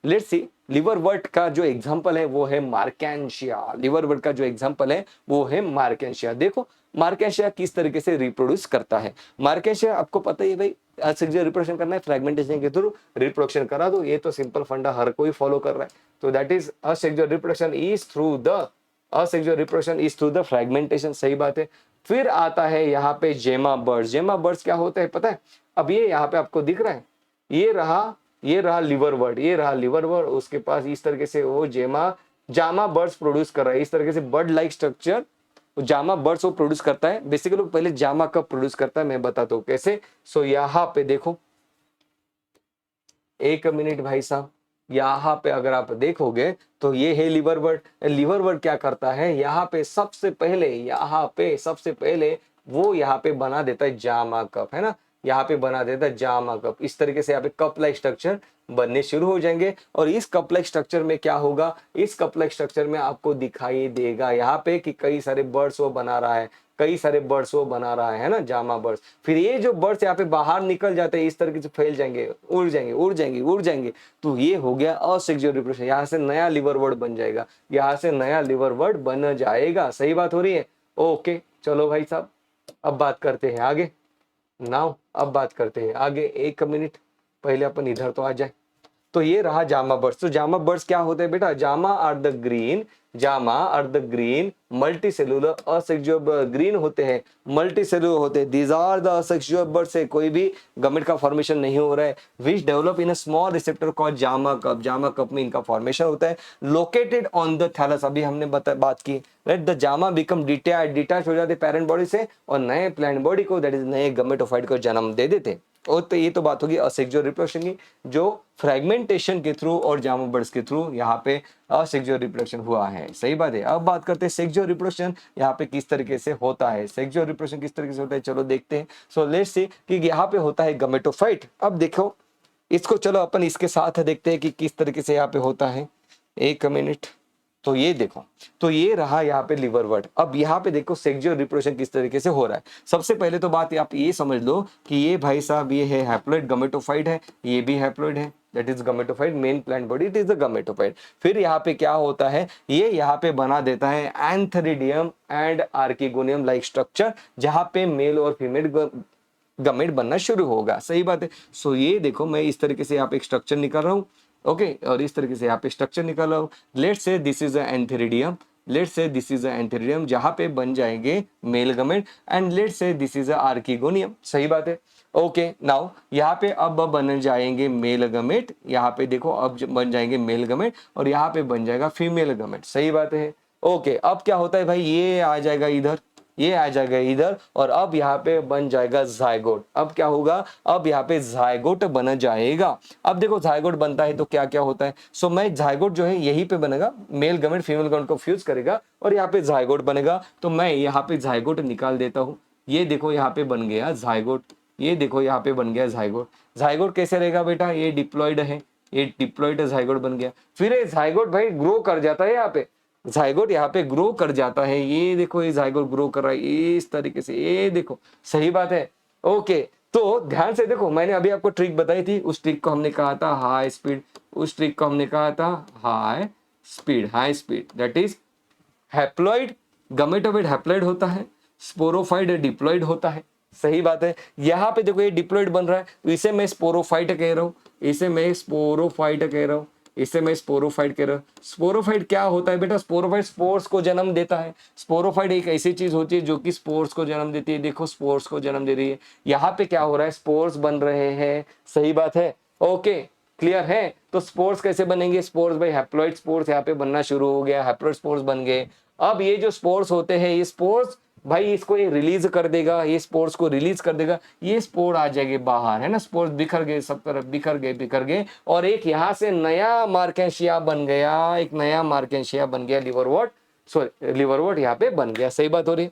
let's see liverwort का जो एग्जांपल है वो है मार्केंशिया। लिवरवर्ट का जो एग्जांपल है वो है मार्केंशिया। देखो मार्केंशिया किस तरीके से रिप्रोड्यूस करता है। मार्केंशिया आपको पता ही है भाई, असेक्सुअल रिप्रोडक्शन करना है, फ्रेगमेंटेशन के थ्रू रिप्रोडक्शन करा दो, ये तो सिंपल फंडा हर कोई फॉलो कर रहा है। तो that is asexual reproduction is through the asexual reproduction is through the fragmentation, सही बात है। फिर आता है यहाँ पे जेमा बर्ड्स। जेमा बर्ड्स क्या होता है पता है? अब ये यहाँ पे आपको दिख रहा है, ये रहा लिवरवर्ट, ये रहा लिवरवर्ट, उसके पास इस तरीके से वो जामा बर्ड्स प्रोड्यूस कर रहा है। इस तरीके से bird like structure Jama birds वो प्रोड्यूस करता है। बेसिकली पहले जामा कब प्रोड्यूस करता है मैं बताता हूँ कैसे। सो यहाँ पे देखो, एक मिनट भाई साहब, यहाँ पे अगर आप देखोगे तो ये है लिवरवर्ट। लिवरवर्ट क्या करता है, यहाँ पे सबसे पहले वो यहाँ पे बना देता है जामा कप, है ना, यहाँ पे बना देता है जामा कप। इस तरीके से यहाँ पे कप लाइक स्ट्रक्चर बनने शुरू हो जाएंगे। और इस कप लाइक स्ट्रक्चर में क्या होगा, इस कप लाइक स्ट्रक्चर में आपको दिखाई देगा यहाँ पे कि कई सारे बर्ड्स वो बना रहा है, कई सारे बर्ड्स वो बना रहा है ना, जामा बर्ड्स। फिर ये जो बर्ड्स यहाँ पे बाहर निकल जाते हैं, इस तरीके से फैल जाएंगे, उड़ जाएंगे। तो ये हो गया असेक्सुअल रिप्रोडक्शन। यहाँ से नया लिवरवर्ट बन जाएगा, यहाँ से नया लिवरवर्ट बन जाएगा। सही बात हो रही है? ओके चलो भाई साहब, अब बात करते हैं आगे। अब बात करते हैं आगे। एक मिनट पहले अपन इधर तो आ जाए। तो ये रहा जामा बर्ड्स। तो जामा बर्ड्स क्या होते हैं बेटा? जामा are the green multicellular asexual, green होते हैं, मल्टी सेलुलर होते हैं। These are the asexual birds है, कोई भी गमेट का फॉर्मेशन नहीं हो रहा है। Which develop in a small receptor called Jama cup. Jama cup में इनका फॉर्मेशन होता है, लोकेटेड ऑन द थैलस। अभी हमने बात की, right. The Jama become detach हो जाते पेरेंट बॉडी से और नए प्लांट बॉडी को, दैट इज नए गमेटोफाइट को जन्म दे देते। और तो ये तो बात होगी असेक्सुअल रिप्रोडक्शन की, जो फ्रेगमेंटेशन के थ्रू और जामा बर्ड्स के थ्रू यहाँ पे असेक्सुअल रिप्रोडक्शन हुआ है। सही बात है। अब बात करते हैं सेक्सुअल रिप्रोडक्शन यहाँ पे किस तरीके से होता है। सेक्सुअल रिप्रोडक्शन किस तरीके से होता है, चलो देखते हैं। सो लेट्स सी कि यहाँ पे होता है गमेटोफाइट। अब देखो इसको, चलो अपन इसके साथ देखते हैं कि किस तरीके से यहाँ पे होता है। एक मिनट। तो ये देखो, तो ये रहा यहाँ पे लिवरवर्ट। अब यहाँ पे देखो सेक्सुअल रिप्रोडक्शन किस तरीके से हो रहा है। सबसे पहले तो बात आप ये समझ लो कि ये भाई साहब ये है हैप्लॉइड गमेटोफाइट है, ये भी हैप्लॉइड है, that is gametophyte, main plant body it is the gametophyte. फिर यहाँ पे क्या होता है, ये यहाँ पे बना देता है antheridium and archegonium like structure, जहाँ पे मेल और फीमेल गमेट बनना शुरू होगा। सही बात है। सो ये देखो मैं इस तरीके से यहाँ पे एक स्ट्रक्चर निकाल रहा हूँ, ओके और इस तरीके से यहाँ पे स्ट्रक्चर निकाल रहा हूँ। Let's say this is a antheridium, जहाँ पे बन जाएंगे male gamete, and let's say this is a archegonium. सही बात है। ओके नाउ यहाँ पे अब बन जाएंगे मेल गमेट, यहाँ पे देखो अब बन जाएंगे मेल गमेट और यहाँ पे बन जाएगा फीमेल गमेट। सही बात है। ओके अब क्या होता है भाई, ये आ जाएगा इधर, ये आ जाएगा इधर, और अब यहाँ पे बन जाएगा जायगोट। अब क्या होगा, अब यहाँ पे जायगोट बन जाएगा। अब देखो जायगोट बनता है तो क्या क्या होता है। सो मैं जायगोट जो है यहीं पे बनेगा, मेल गमेट फीमेल गमेट को फ्यूज करेगा और यहाँ पे जायगोट बनेगा। तो मैं यहाँ पे जायगोट निकाल देता हूँ। ये देखो यहाँ पे बन गया जायगोट, ये देखो यहाँ पे बन गया जायगोट। जायगोट कैसे रहेगा बेटा, ये डिप्लॉयड है, ये डिप्लॉयड जायगोट बन गया। फिर ये जायगोट भाई ग्रो कर जाता है, यहाँ पे जायगोट यहाँ पे ग्रो कर जाता है। ये देखो ये जायगोट ग्रो कर रहा है इस तरीके से, ये देखो। सही बात है। ओके तो ध्यान से देखो, मैंने अभी आपको ट्रिक बताई थी, उस ट्रिक को हमने कहा था हाई स्पीड, उस ट्रिक को हमने कहा था high speed, that is haploid, gametophyte haploid होता है, स्पोरोफाइट डिप्लॉइड होता है। सही बात है। यहाँ पे देखो ये डिप्लॉइड बन रहा है, तो इसे मैं स्पोरोफाइट कह रहा हूँ, इसे मैं स्पोरोफाइट कह रहा हूँ, इसे मैं स्पोरोफाइट कह रहा हूँ। स्पोरोफाइट क्या होता है बेटा, स्पोरोफाइट स्पोर्स को जन्म देता है। स्पोरोफाइट एक ऐसी चीज होती है जो कि स्पोर्स को जन्म देती है। देखो स्पोर्स को जन्म दे रही है। यहाँ पे क्या हो रहा है, स्पोर्स बन रहे हैं। सही बात है। ओके क्लियर है। तो स्पोर्स कैसे बनेंगे, स्पोर्स भाई हैप्लॉइड स्पोर्स यहाँ पे बनना शुरू हो गया, हैप्लॉइड स्पोर्स बन गए। अब ये जो स्पोर्स होते हैं, ये स्पोर्स भाई इसको ये रिलीज कर देगा, ये स्पोर्स को रिलीज कर देगा, ये स्पोर आ जाएंगे बाहर, है ना। स्पोर्स बिखर गए सब तरफ, बिखर गए और एक यहाँ से नया मार्केंशिया बन गया, एक नया मार्केंशिया बन गया, लिवरवर्ट यहाँ पे बन गया। सही बात हो रही।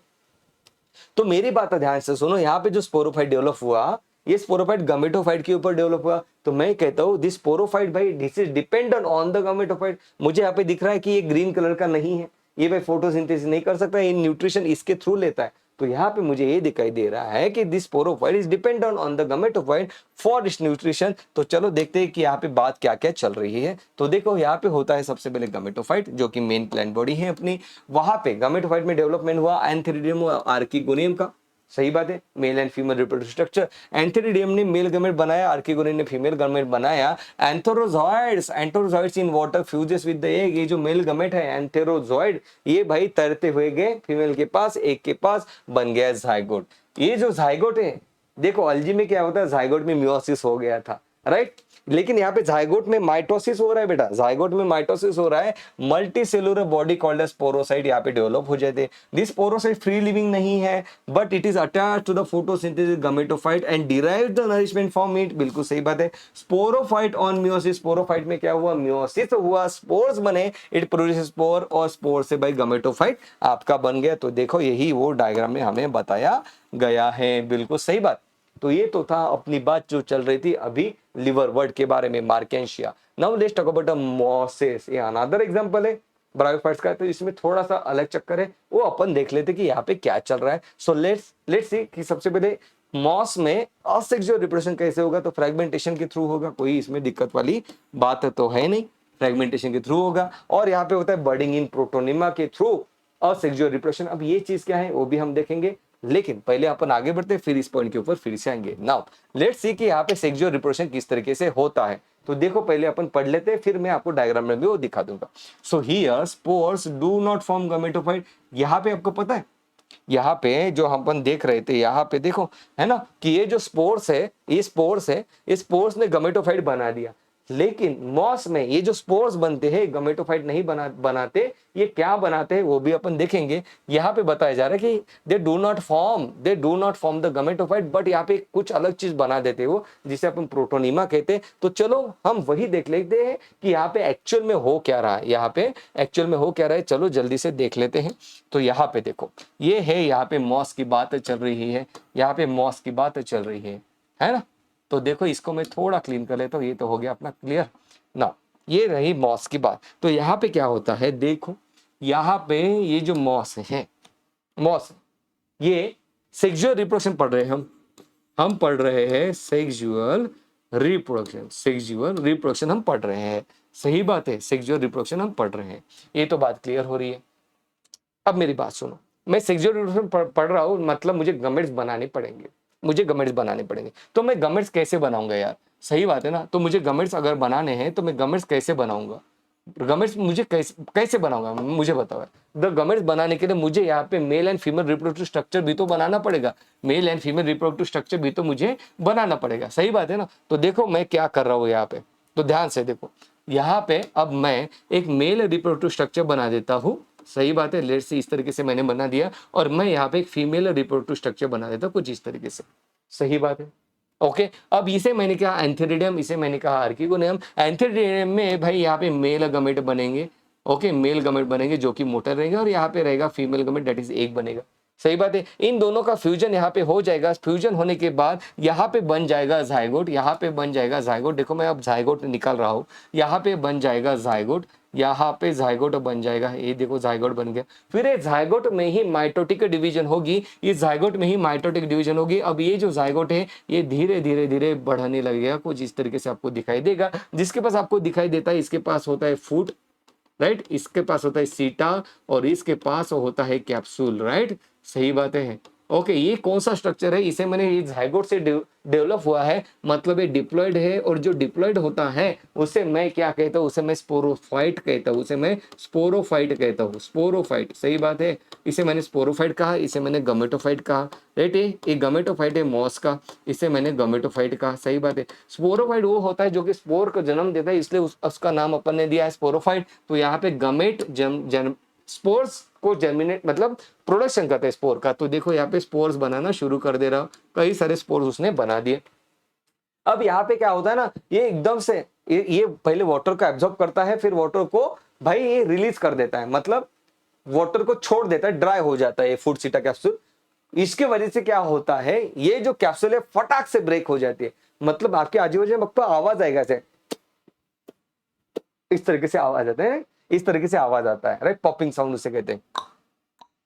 तो मेरी बात ध्यान से सुनो, यहाँ पे जो स्पोरोफाइट डेवलप हुआ, ये स्पोरोफाइट गमेटोफाइट के ऊपर डेवलप हुआ। तो मैं कहता हूँ दिस स्पोरोफाइट भाई this is dependent on the gametophyte. मुझे यहाँ पे दिख रहा है कि ये ग्रीन कलर का नहीं है, ये भाई फोटोसिंथेसिस नहीं कर सकता, ये न्यूट्रिशन इसके थ्रू लेता है। तो यहाँ पे मुझे ये दिखाई दे रहा है कि this sporophyte is dependent on the gametophyte for its nutrition. तो चलो देखते हैं कि यहाँ पे बात क्या क्या चल रही है। तो देखो यहाँ पे होता है सबसे पहले गामेटोफाइट, जो कि मेन प्लांट बॉडी है अपनी। वहां पे गामेटोफाइट में डेवलपमेंट हुआ एंथेरिडियम और आर्किगोनियम का। सही बात है, mail and female reproductive structure. Antheridium ने मेल गमेट बनाया, आर्किगोनियम ने फीमेल गमेट बनाया। Antherozoids in water fuses with the egg. ये जो मेल गमेट है एंथेरोजॉइड, ये भाई तैरते हुए गए फीमेल के पास, एग के पास, बन गया जाइगोट। ये जो जाइगोट है, देखो अल्जी में क्या होता है, जाइगोट में मियोसिस हो गया था, राइट। लेकिन यहाँ पे जाइगोट में माइटोसिस हो रहा है बेटा, जाइगोट में माइटोसिस हो रहा है। Multi cellular body called as sporocyte यहाँ पे डेवलप हो जाते हैं। दिस स्पोरोसाइट फ्री लिविंग नहीं है, but it is attached to the photosynthesis gametophyte and derive the nourishment from it. बिल्कुल सही बात है। स्पोरोफाइट ऑन मियोसिस, स्पोरोफाइट में क्या हुआ, मियोसिस हुआ, स्पोर्स बने, इट प्रोड्यूसेस स्पोर, और स्पोर से भाई गामेटोफाइट आपका बन गया। तो देखो यही वो डायग्राम में हमें बताया गया है। बिल्कुल सही बात। तो ये तो था अपनी बात जो चल रही थी अभी लिवर वर्ड के बारे में, Marchantia. Now let's talk about Moses. ये अनदर एग्जांपल है ब्रायोफाइट्स का। तो इसमें थोड़ा सा अलग चक्कर है, वो अपन देख लेते कि यहाँ पे क्या चल रहा है। सो लेट्स सी कि सबसे पहले मॉस में असेक्सुअल रिप्रोडक्शन कैसे होगा। तो फ्रेगमेंटेशन के थ्रू होगा, कोई इसमें दिक्कत वाली बात तो है नहीं, फ्रेगमेंटेशन के थ्रू होगा। और यहाँ पे होता है बर्डिंग इन प्रोटोनिमा के थ्रू असेक्सुअल रिप्रोडक्शन। अब ये चीज क्या है वो भी हम देखेंगे, लेकिन पहले अपन आगे बढ़ते फिर इस पॉइंट के ऊपर फिर से आएंगे। नाउ लेट्स सी कि यहाँ पे सेक्सुअल रिप्रोडक्शन किस तरीके से होता है। तो देखो पहले अपन पढ़ लेते हैं, फिर मैं आपको डायग्राम में भी वो दिखा दूंगा। So here spores do not form gametophyte. यहाँ पे आपको पता है, यहाँ पे जो हम अपन देख रहे थे, यहाँ पे देखो है ना कि ये जो स्पोर्स है, ये स्पोर्स है, इस स्पोर्स ने गामेटोफाइट बना दिया। लेकिन मॉस में ये जो स्पोर्स बनते हैं गामेटोफाइट नहीं बनाते। ये क्या बनाते हैं वो भी अपन देखेंगे। यहाँ पे बताया जा रहा है कि they do not form the gametophyte, but यहाँ पे कुछ अलग चीज बना देते हो जिसे अपन प्रोटोनिमा कहते हैं। तो चलो हम वही देख लेते हैं कि यहाँ पे एक्चुअल में हो क्या रहा है, यहाँ पे एक्चुअल में हो क्या रहा है। चलो जल्दी से देख लेते हैं। तो यहाँ पे देखो, ये है यहाँ पे मॉस की बात चल रही है, यहाँ पे मॉस की बात चल रही है ना। तो देखो इसको मैं थोड़ा क्लीन कर लेता हूँ, ये तो हो गया अपना क्लियर ना। ये रही मॉस की बात। तो यहाँ पे क्या होता है, देखो यहाँ पे ये जो मॉस है, मॉस ये सेक्सुअल रिप्रोडक्शन पढ़ रहे हैं हम पढ़ रहे हैं सेक्सुअल रिप्रोडक्शन हम पढ़ रहे हैं। सही बात है, सेक्सुअल रिप्रोडक्शन हम पढ़ रहे हैं। ये तो बात क्लियर हो रही है। अब मेरी बात सुनो, मैं सेक्सुअल रिप्रोडक्शन पढ़ रहा हूँ, मतलब मुझे गमेट्स बनाने पड़ेंगे, तो मैं गमेट्स कैसे बनाऊंगा यार। सही बात है ना। तो मुझे गमेट्स अगर बनाने हैं तो मैं गमेट्स कैसे बनाऊंगा, गमेट्स मुझे कैसे बनाऊंगा मुझे बताओ। द गमेट्स बनाने के लिए मुझे यहाँ पे male and female reproductive structure भी तो बनाना पड़ेगा, mail and female reproductive structure भी तो मुझे बनाना पड़ेगा। सही बात है ना। तो देखो मैं क्या कर रहा हूँ यहाँ पे, तो ध्यान से देखो यहाँ पे अब मैं एक मेल रिप्रोडक्टिव स्ट्रक्चर बना देता हूँ। सही बात है, लेट्स से इस तरीके से मैंने बना दिया, और मैं यहाँ पे एक फीमेल रिप्रोडक्टिव स्ट्रक्चर बना देता हूँ कुछ इस तरीके से। सही बात है, ओके। अब इसे मैंने कहा एंथेरिडियम, इसे मैंने कहा आर्किगोनियम। एंथेरिडियम में भाई यहाँ पे मेल गमेट बनेंगे, ओके, मेल गमेट बनेंगे जो कि मोटर रहेंगे, और यहाँ पे रहेगा female gamete, that is egg बनेगा। सही बात है। इन दोनों का फ्यूजन यहाँ पे हो जाएगा। फ्यूजन होने के बाद यहाँ पे बन जाएगा जाइगोट, यहाँ पे बन जाएगा जाइगोट। देखो मैं अब जाइगोट निकाल रहा हूँ, यहाँ पे बन जाएगा जाइगोट, यहाँ पे जाइगोट बन जाएगा। ये देखो जाइगोट बन गया। फिर ये जाइगोट में ही माइटोटिक डिवीजन होगी, ये जाइगोट में ही माइटोटिक डिवीजन होगी। अब ये जो जाइगोट है ये धीरे धीरे धीरे बढ़ने लगेगा, कुछ इस तरीके से आपको दिखाई देगा। जिसके पास आपको दिखाई देता है, इसके पास होता है फूट, राइट, इसके पास होता है सीटा, और इसके पास होता है कैप्सूल, राइट। सही बातें हैं, ओके। ये कौन सा स्ट्रक्चर है, इसे मैंने ये जाइगोट से डेवलप हुआ है, मतलब ये डिप्लॉयड है, और जो डिप्लॉयड होता है उसे मैं क्या कहता हूँ, उसे मैं स्पोरोफाइट कहता हूँ, उसे मैं स्पोरोफाइट कहता हूँ, स्पोरोफाइट। सही बात है, इसे मैंने स्पोरोफाइट कहा, इसे मैंने गमेटोफाइट कहा, राइट। ये गमेटोफाइट है मॉस का, इसे मैंने गमेटोफाइट कहा। सही बात है। स्पोरोफाइट वो होता है जो कि स्पोर को जन्म देता है, इसलिए उसका नाम अपन ने दिया है स्पोरोफाइट। तो यहाँ पे गमेट स्पोर्स को जर्मिनेट मतलब प्रोडक्शन करते हैं स्पोर का। तो देखो यहाँ पे स्पोर्स बनाना शुरू कर दे रहा, कई सारे स्पोर्स उसने बना दिए। अब यहाँ पे क्या होता है ना, ये एकदम से ये पहले वाटर को एब्जॉर्ब करता है, फिर वाटर को भाई ये रिलीज कर देता है, मतलब वाटर को छोड़ देता है, ड्राई हो जाता है ये फूड सीटा कैप्सूल। इसके वजह से क्या होता है, ये जो कैप्सूल है फटाक से ब्रेक हो जाती है, मतलब आपके आजू बाजू में आपको आवाज आएगा ऐसे, इस तरीके से आवाज आता है, इस तरीके से आवाज आता है, राइट, पॉपिंग साउंड उसे कहते हैं।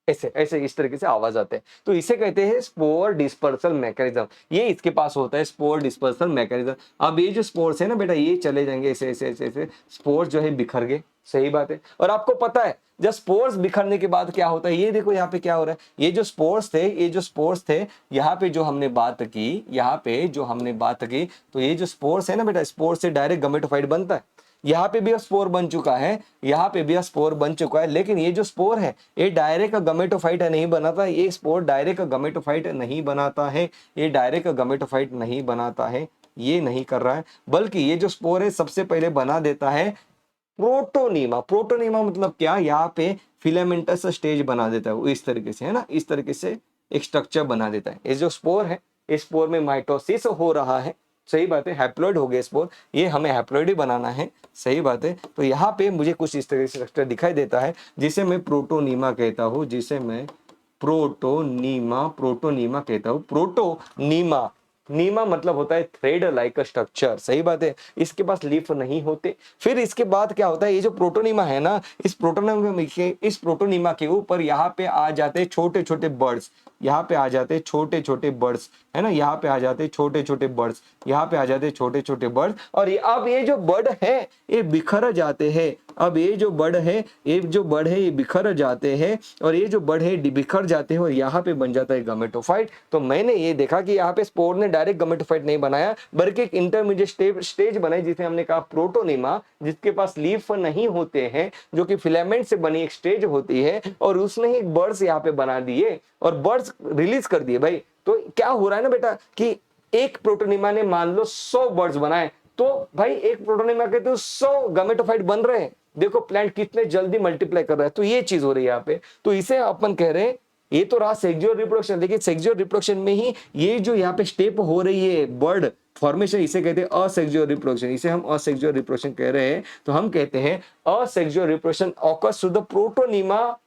ऐसे ऐसे इस तरीके से आवाज आते हैं, तो इसे कहते हैं स्पोर डिस्पर्सल मैकेनिज्म। ये इसके पास होता है स्पोर डिस्पर्सल मैकेनिज्म। अब ये जो स्पोर्स है ना बेटा, ये चले जाएंगे ऐसे ऐसे ऐसे ऐसे, स्पोर्स जो है बिखर गए, सही बात है। और आपको पता है जब स्पोर्स बिखरने के बाद क्या होता है, ये देखो यहाँ पे क्या हो रहा है, ये जो स्पोर्स थे, ये जो स्पोर्स थे, यहाँ पे जो हमने बात की, यहाँ पे जो हमने बात की, तो ये जो स्पोर्स है ना बेटा, स्पोर्स से डायरेक्ट गमेटोफाइट बनता है। यहाँ पे भी स्पोर बन चुका है, यहाँ पे भी स्पोर बन चुका है, लेकिन ये जो स्पोर है ये डायरेक्ट गमेटोफाइट नहीं बनाता, ये स्पोर डायरेक्ट गमेटोफाइट नहीं बनाता है, ये डायरेक्ट गमेटोफाइट नहीं बनाता है, ये नहीं कर रहा है, बल्कि ये जो स्पोर है सबसे पहले बना देता है प्रोटोनीमा। प्रोटोनीमा मतलब क्या, यहाँ पे फिलामेंटस स्टेज बना देता है वो, इस तरीके से है ना, इस तरीके से एक स्ट्रक्चर बना देता है। ये जो स्पोर है, इस स्पोर में माइटोसिस हो रहा है, सही बात है, हैप्लॉइड हो गए स्पोर, ये हमें हैप्लॉइड ही बनाना है, सही बात है। तो यहाँ पे मुझे कुछ इस तरह से स्ट्रक्चर दिखाई देता है जिसे मैं प्रोटोनीमा कहता हूँ, जिसे मैं प्रोटोनीमा प्रोटोनीमा कहता हूँ। प्रोटोनीमा, नीमा मतलब होता है थ्रेड लाइक स्ट्रक्चर, सही बात है, इसके पास लीफ नहीं होते। फिर इसके बाद क्या होता है, ये जो प्रोटोनीमा है ना, इस प्रोटोनीमा के ऊपर यहाँ पे आ जाते हैं छोटे छोटे बर्ड्स, यहाँ पे आ जाते हैं छोटे छोटे बर्ड्स, है ना, यहाँ पे आ जाते हैं छोटे छोटे बर्ड्स, यहाँ पे आ जाते हैं छोटे छोटे बर्ड्स, और अब ये जो बर्ड है ये बिखर जाते हैं। अब ये जो बर्ड है, ये बिखर जाते हैं, और ये जो बर्ड है बिखर जाते हैं, और यहाँ पे बन जाता है गमेटोफाइट। तो मैंने ये देखा कि यहाँ पे स्पोर ने डायरेक्ट गमेटोफाइट नहीं बनाया, बल्कि एक इंटरमीडिएट स्टेज बनाई जिसे हमने कहा प्रोटोनीमा, जिसके पास लीफ नहीं होते हैं, जो कि फिलामेंट से बनी एक स्टेज होती है, और उसने ही बर्ड्स यहाँ पे बना दिए और बर्ड्स रिलीज कर दिए। भाई तो क्या हो रहा है ना बेटा कि एक प्रोटोनीमा ने मान लो 100 बर्ड्स बनाए, तो भाई एक प्रोटोनीमा के तो 100 गमेटोफाइट बन रहे हैं। देखो प्लांट कितने जल्दी मल्टीप्लाई कर रहा है, तो ये चीज हो रही है यहाँ पे। तो इसे अपन कह रहे हैं, ये तो रहा सेक्सुअल रिप्रोडक्शन, लेकिन सेक्सुअल रिप्रोडक्शन में ही ये जो यहाँ पे स्टेप हो रही है बर्ड फॉर्मेशन, इसे कहते हैं असेक्सुअल रिप्रोडक्शन, इसे हम असेक्सुअल रिप्रोडक्शन कह रहे हैं। तो हम कहते हैं asexual reproduction occurs through the protonema,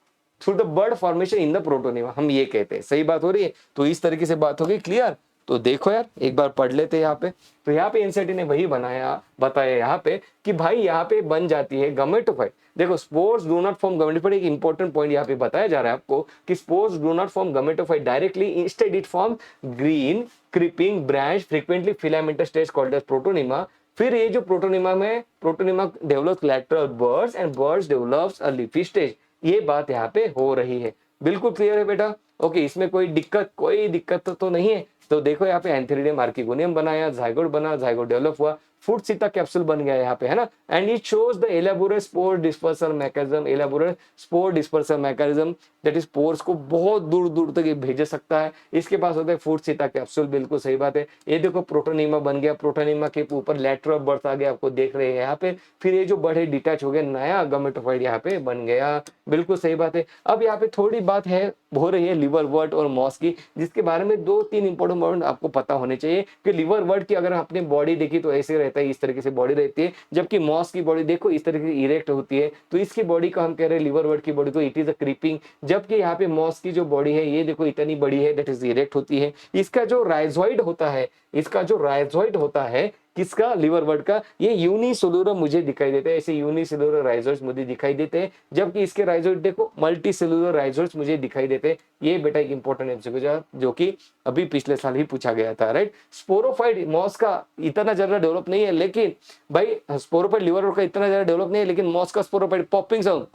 through the bud formation in the protonema, हम ये कहते हैं, सही बात हो रही है। तो इस तरीके से बात हो गई, क्लियर। तो देखो यार एक बार पढ़ लेते हैं यहाँ पे। तो यहाँ पे एनसीईआरटी ने वही बताया यहाँ पे कि भाई यहाँ पे बन जाती है गमेटोफाइट। देखो स्पोर्स डू नॉट फॉर्म गमेटोफाइट, एक इंपॉर्टेंट पॉइंट यहाँ पे बताया जा रहा है आपको कि spores do not form gametophyte directly, instead it form green creeping branch frequently filamentous stage called as protonema. फिर ये जो protonema develops lateral buds and buds develops a leafy stage, ये बात यहाँ पे हो रही है। बिल्कुल क्लियर है बेटा, ओके। इसमें कोई दिक्कत तो नहीं है। तो देखो यहाँ पे एंथेरिडियम आर्किगोनियम बनाया, जाइगोट बना, जाइगोट डेवलप हुआ, फूड सीता कैप्सूल बन गया यहाँ पे, है ना। And it shows the elaborate spore dispersal mechanism, that is spores को बहुत दूर दूर तक ये भेज सकता है। इसके पास होता है फूड सीता कैप्सूल, बिल्कुल सही बात है। ये देखो प्रोटोनीमा बन गया, प्रोटोनीमा के ऊपर लैटरल बर्थ आ गया, आपको देख रहे हैं यहाँ पे। फिर ये जो बड़े डिटैच हो गया, नया गमेटोफाइट यहाँ पे बन गया, बिल्कुल सही बात है। अब यहाँ पे थोड़ी बात है हो रही है लिवर वर्ट और मॉस की, जिसके बारे में 2-3 इंपॉर्टेंट पॉइंट आपको पता होने चाहिए कि लिवर वर्ट की अगर आपने बॉडी देखी तो ऐसे रहता है, इस तरीके से बॉडी रहती है, जबकि मॉस की बॉडी देखो इस तरीके से इरेक्ट होती है। तो इसकी बॉडी का हम कह रहे हैं लिवर वर्ट की बॉडी तो इट इज अ क्रीपिंग, जबकि यहाँ पे मॉस की जो बॉडी है ये देखो इतनी बड़ी है, दैट इज इरेक्ट होती है। इसका जो राइजॉइड होता है किसका, लिवर वर्ड का, ये यूनिसेलुलर मुझे दिखाई देता है, ऐसे यूनिसेलुलर राइजोइड्स मुझे दिखाई देते हैं, जबकि इसके राइजोइड देखो मल्टीसेलुलर राइजोइड्स मुझे दिखाई देते हैं। ये बेटा एक इंपॉर्टेंट एमसीक्यू जो कि अभी पिछले साल ही पूछा गया था, राइट। स्पोरोफाइट मॉस का इतना ज्यादा डेवलप नहीं है, लेकिन भाई स्पोरोफाइट लिवर वर्ड का इतना ज्यादा डेवलप नहीं है, लेकिन मॉस का स्पोरोफाइट पॉपिंग साउंड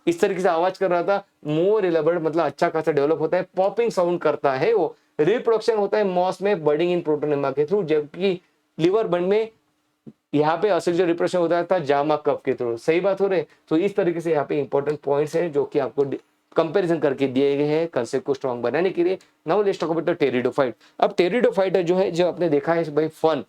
इस तरीके से आवाज कर रहा था, मोर इलेबोरेट मतलब अच्छा खासा डेवलप होता है, पॉपिंग साउंड करता है वो। रिप्रोडक्शन होता है मॉस में बर्डिंग इन प्रोटोनेमा के थ्रू, जबकि लिवर बर्ड में यहाँ पे असेक्सुअल रिप्रोडक्शन होता था जामा कप के थ्रू, सही बात हो रही है। तो इस तरीके से यहाँ पे इंपॉर्टेंट पॉइंट्स हैं जो कि आपको कंपैरिजन करके दिए गए हैं कंसेप्ट को स्ट्रॉन्ग बनाने के लिए। Now let's talk about the pteridophyte. अब टेरिडोफाइट जो है, जो आपने देखा है भाई फन,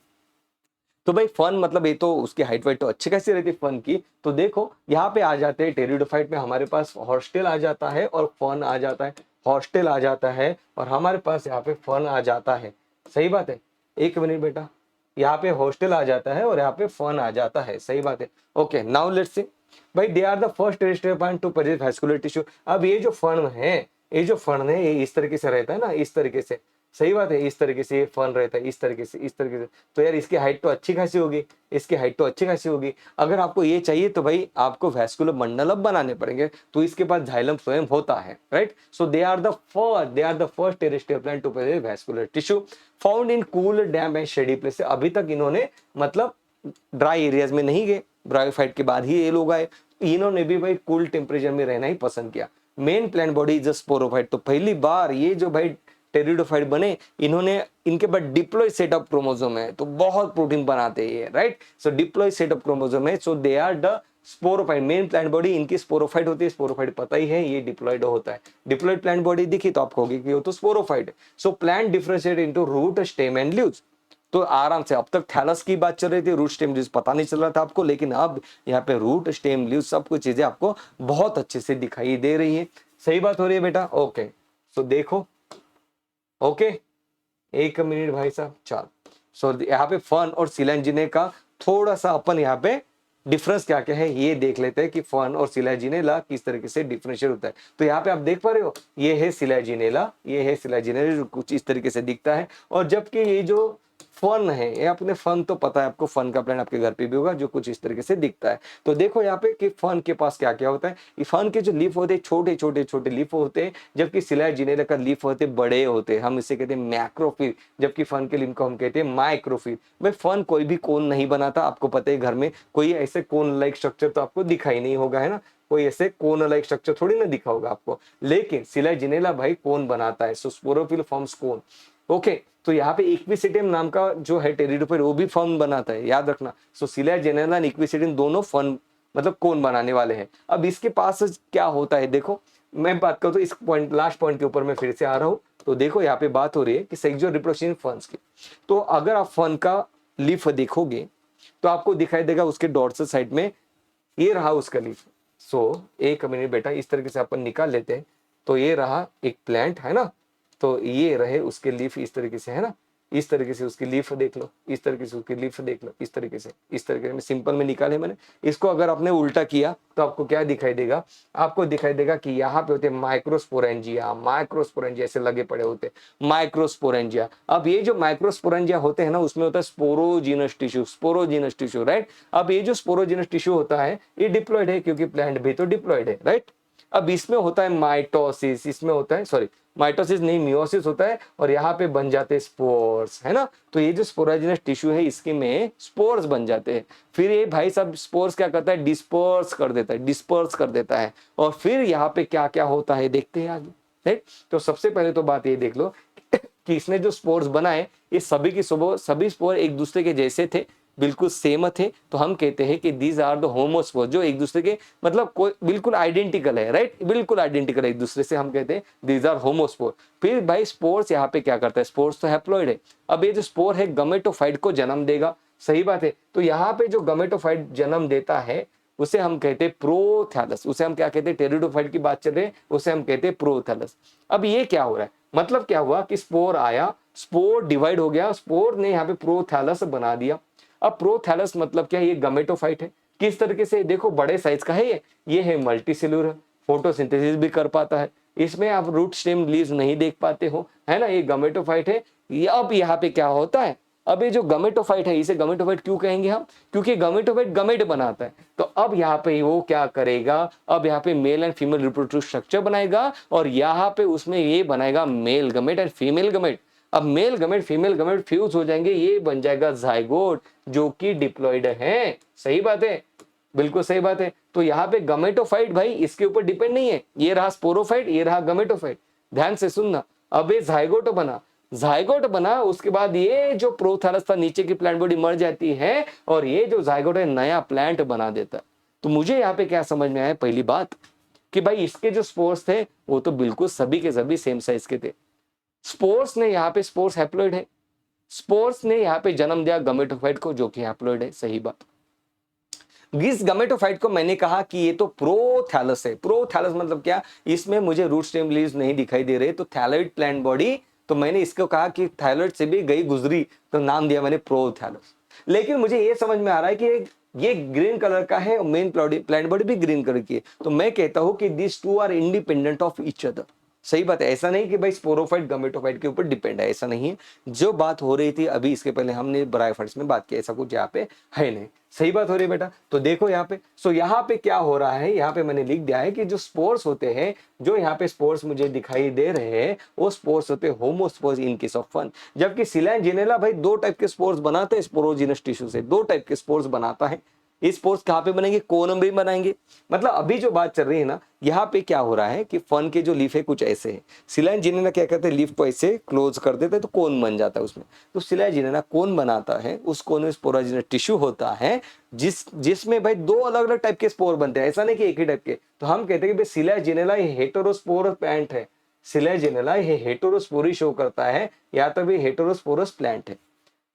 तो भाई फन मतलब ये तो उसकी हाइट वाइट तो अच्छी कैसी रहती है फन की। तो देखो यहाँ पे आ जाते हैं टेरिडोफाइट में, हमारे पास हॉस्टेल आ जाता है और फन आ जाता है, हॉस्टेल आ जाता है और हमारे पास यहाँ पे फन आ जाता है, सही बात है। एक मिनट बेटा, यहाँ पे हॉस्टेल आ जाता है और यहाँ पे फन आ जाता है, सही बात है। ओके नाउ लेट्स सी भाई, they are the first terrestrial plant to produce vascular tissue. अब ये जो फन है, ये इस तरीके से रहता है ना, इस तरीके से सही बात है, इस तरीके से ये फन रहता है, इस तरीके से, इस तरीके से। तो यार इसकी हाइट तो अच्छी खासी होगी, इसकी हाइट तो अच्छी खासी होगी। अगर आपको ये चाहिए तो भाई आपको वैस्कुलर मंडलम बनाने पड़ेंगे, तो इसके पास जाइलम फ्लोएम होता है, right. So they are the first terrestrial plant to produce vascular tissue found in cool damp and shady place. अभी तक इन्होंने मतलब ड्राई एरियाज में नहीं गए, ब्रायोफाइट के बाद ही ये लोग आए। इन्होंने भी भाई कूल टेम्परेचर में रहना ही पसंद किया। Main plant body is a sporophyte. तो पहली बार ये जो भाई टेरिडोफाइट बने, इन्होंने इनके पास डिप्लॉय सेट ऑफ क्रोमोसोम है, तो बहुत प्रोटीन बनाते हैं, right. So diploid set of chromosome है, so they are the sporophyte. Main plant body इनकी स्पोरोफाइट होती है, स्पोरोफाइट पता ही है, ये डिप्लॉयड होता है। डिप्लॉयड प्लांट बॉडी दिखी तो आपको होगी कि वो तो स्पोरोफाइट है। So plant differentiate into root, stem and leaves. तो आराम से, अब तक थैलस की बात चल रही थी, रूट स्टेम लीव्स पता नहीं चल रहा था आपको, लेकिन अब यहाँ पे रूट स्टेम लीव्स सब कुछ चीजें आपको बहुत अच्छे से दिखाई दे रही है। सही बात हो रही है बेटा, ओके। सो देखो, ओके, एक मिनट भाई साहब, चल। सो यहाँ पे फन और सिलेंजिने का थोड़ा सा अपन यहाँ पे डिफरेंस क्या क्या है ये देख लेते हैं कि फन और सिलेजिनेला किस तरीके से डिफरेंशिएट होता है। तो यहाँ पे आप देख पा रहे हो, ये है सिलेजिनेला, ये है सिलेजिनेला, जो कुछ इस तरीके से दिखता है। और जबकि ये जो फन है, ये अपने फन तो पता है आपको, फन का प्लांट आपके घर पे भी होगा, जो कुछ इस तरीके से दिखता है। तो देखो यहाँ पे कि फन के पास क्या क्या होता है। ये फन के जो लीफ होते हैं छोटे छोटे छोटे लीफ होते हैं, जबकि सिलेजिनेला का लीफ होते बड़े होते हैं, हम इसे कहते हैं मैक्रोफिल, जबकि फन के लीफ को हम कहते हैं माइक्रोफिल। भाई फन कोई भी कोन नहीं बनाता, आपको पता है, घर में कोई ऐसे कोन लाइक स्ट्रक्चर तो आपको दिखाई नहीं होगा, है ना, कोई ऐसे कोन लाइक स्ट्रक्चर थोड़ी ना दिखा होगा आपको। लेकिन सिलेजिनेला भाई कोन बनाता है, सो स्पोरोफिल फॉर्म्स कोन, ओके। तो यहाँ पे इक्विसेटियम नाम का जो है टेरिडोफाइट, वो भी फर्न बनाता है, याद रखना। सो सिलेजिनेला एंड इक्विसेटियम दोनों फर्न मतलब कोन बनाने वाले हैं। अब इसके पास क्या होता है, देखो मैं बात करूँ तो इस पॉइंट, लास्ट पॉइंट के ऊपर मैं फिर से आ रहा हूँ। तो देखो यहाँ पे बात हो रही है कि सेक्सुअल रिप्रोडक्शन फर्न्स की। तो अगर आप फर्न का लीफ देखोगे तो आपको दिखाई देगा उसके डॉर्सल साइड में, ये रहा उसका लीफ। सो एक मिनट बेटा, इस तरीके से अपन निकाल लेते हैं। तो ये रहा एक प्लांट, है ना, तो ये रहे उसके लीफ इस तरीके से, है ना, इस तरीके से उसकी लीफ देख लो, इस तरीके से उसकी लीफ देख लो, इस तरीके से, इस तरीके से सिंपल में निकाले मैंने। इसको अगर आपने उल्टा किया तो आपको क्या दिखाई देगा, आपको दिखाई देगा कि यहाँ पे होते माइक्रोस्पोरेंजिया, माइक्रोस्पोरेंजिया ऐसे लगे पड़े होते माइक्रोस्पोरेंजिया। अब ये जो माइक्रोस्पोरेंजिया होते हैं ना, उसमें होता है sporogenous tissue, sporogenous tissue, right. अब ये जो स्पोरोजिनस टिश्यू होता है ये डिप्लॉयड है, क्योंकि प्लांट भी तो डिप्लॉयड है, राइट। अब इसमें होता है माइटोसिस, इसमें होता है, सॉरी माइटोसिस नहीं, मियोसिस होता है, और यहाँ पे बन जाते हैं स्पोर्स, है ना। तो ये जो स्पोरोजिनस टिश्यू है इसके में स्पोर्स बन जाते हैं। फिर ये भाई सब स्पोर्स क्या करता है, डिस्पर्स कर देता है, डिस्पर्स कर देता है। और फिर यहाँ पे क्या क्या होता है देखते हैं आगे, राइट। तो सबसे पहले तो बात ये देख लो कि इसने जो स्पोर्स बनाए, ये सभी की सभी स्पोर एक दूसरे के जैसे थे, बिल्कुल सेम थे। तो हम कहते हैं कि दीज आर द होमोस्पोर, जो एक दूसरे के मतलब कोई बिल्कुल आइडेंटिकल है, राइट, बिल्कुल आइडेंटिकल है एक दूसरे से, हम कहते हैं दीज आर होमोस्पोर। फिर भाई स्पोर्स यहाँ पे क्या करता है, स्पोर्स तो हैप्लॉइड है। अब ये जो स्पोर है गमेटोफाइट को जन्म देगा, सही बात है। तो यहाँ पे जो गमेटोफाइट जन्म देता है उसे हम कहते हैं प्रोथैलस, उसे हम क्या कहते हैं, टेरिडोफाइट की बात चल रही है, उसे हम कहते हैं प्रोथैलस। अब ये क्या हो रहा है, मतलब क्या हुआ कि स्पोर आया, स्पोर डिवाइड हो गया, स्पोर ने यहाँ पे प्रोथैलस बना दिया। अब प्रोथैलस मतलब क्या है, ये गमेटोफाइट है। किस तरीके से, देखो बड़े साइज का है ये है मल्टीसेलुलर, फोटोसिंथेसिस भी कर पाता है। इसमें आप रूट स्टेम लीव्स नहीं देख पाते हो, है ना, ये गमेटोफाइट है। ये अब यहाँ पे क्या होता है, अब ये जो गमेटोफाइट है, इसे गमेटोफाइट क्यों कहेंगे हम, क्योंकि गमेटोफाइट गमेट बनाता है। तो अब यहाँ पे वो क्या करेगा, अब यहाँ पे male and female reproductive structure बनाएगा, और यहाँ पे उसमें ये बनाएगा male gamete and female gamete. अब male gamete female gamete fuse हो जाएंगे, ये बन जाएगा जाइगोट, जो कि डिप्लॉइड है। सही बात है, बिल्कुल सही बात है। तो यहाँ पे गमेटोफाइट भाई इसके ऊपर डिपेंड नहीं है, ये रहा स्पोरोफाइट, ये रहा गमेटोफाइट, ध्यान से सुनना। अब ये जाइगोट बना, जाइगोट बना, उसके बाद ये जो प्रोथैलस था नीचे की प्लांट बॉडी मर जाती है, और ये जो जाइगोट है नया प्लांट बना देता है। तो मुझे यहाँ पे क्या समझ में आया, पहली बात कि भाई इसके जो स्पोर्स थे वो तो बिल्कुल सभी के सभी सेम साइज के थे। स्पोर्स ने यहाँ पे, स्पोर्स हैप्लॉइड है, स्पोर्स ने यहाँ पे जन्म दिया गमेटोफाइट को, जो कि हैप्लॉइड है, सही बात। इस गमेटोफाइट को मैंने कहा कि ये तो प्रोथैलस है। प्रोथैलस मतलब क्या, इसमें मुझे रूट स्टेम लीव्स नहीं दिखाई दे रहे, तो थैलॉइड प्लांट बॉडी, तो मैंने इसको कहा कि थायराइड से भी गई गुजरी, तो नाम दिया मैंने प्रोथैलस। लेकिन मुझे ये समझ में आ रहा है कि ये ग्रीन कलर का है और मेन प्लांट बॉडी भी ग्रीन कलर की है, तो मैं कहता हूं कि this two are independent of each other. सही बात है, ऐसा नहीं कि भाई स्पोरोफाइट गमेटोफाइट के ऊपर डिपेंड है, ऐसा नहीं है। जो बात हो रही थी अभी इसके पहले हमने ब्रायोफाइट्स में बात की, ऐसा कुछ यहाँ पे है नहीं। सही बात हो रही है बेटा। तो देखो यहाँ पे, सो यहाँ पे क्या हो रहा है, यहाँ पे मैंने लिख दिया है कि जो स्पोर्स होते हैं, जो यहाँ पे स्पोर्स मुझे दिखाई दे रहे हैं, वो स्पोर्स होते हैं homospores in case of fun. जबकि सिलाइन जिनेला भाई दो टाइप के स्पोर्स बनाते हैं स्पोरोजिनस टिश्यू से, दो टाइप के स्पोर्स बनाता है। ये स्पोर्स कहाँ पे बनेंगे, कोनम में बनाएंगे। मतलब अभी जो बात चल रही है ना, यहाँ पे क्या हो रहा है कि फन के जो लीफ है कुछ ऐसे है। सिलाइन जिनेला क्या करते हैं, लीफ को ऐसे क्लोज कर देते हैं तो कोन बन जाता है उसमें। तो सिलाइन जिनेला कोन बनाता है, उस कोन में स्पोरोजिनस टिश्यू होता है, जिसमें भाई दो अलग अलग टाइप के स्पोर बनते हैं, ऐसा नहीं कि एक ही टाइप के। तो हम कहते हैं कि सिलाइन जिनेला ये हेटेरोस्पोरस प्लांट है। सिलाइन जिनेला ये हेटेरोस्पोरी शो करता है, या तो भी हेटेरोस्पोरस प्लांट है।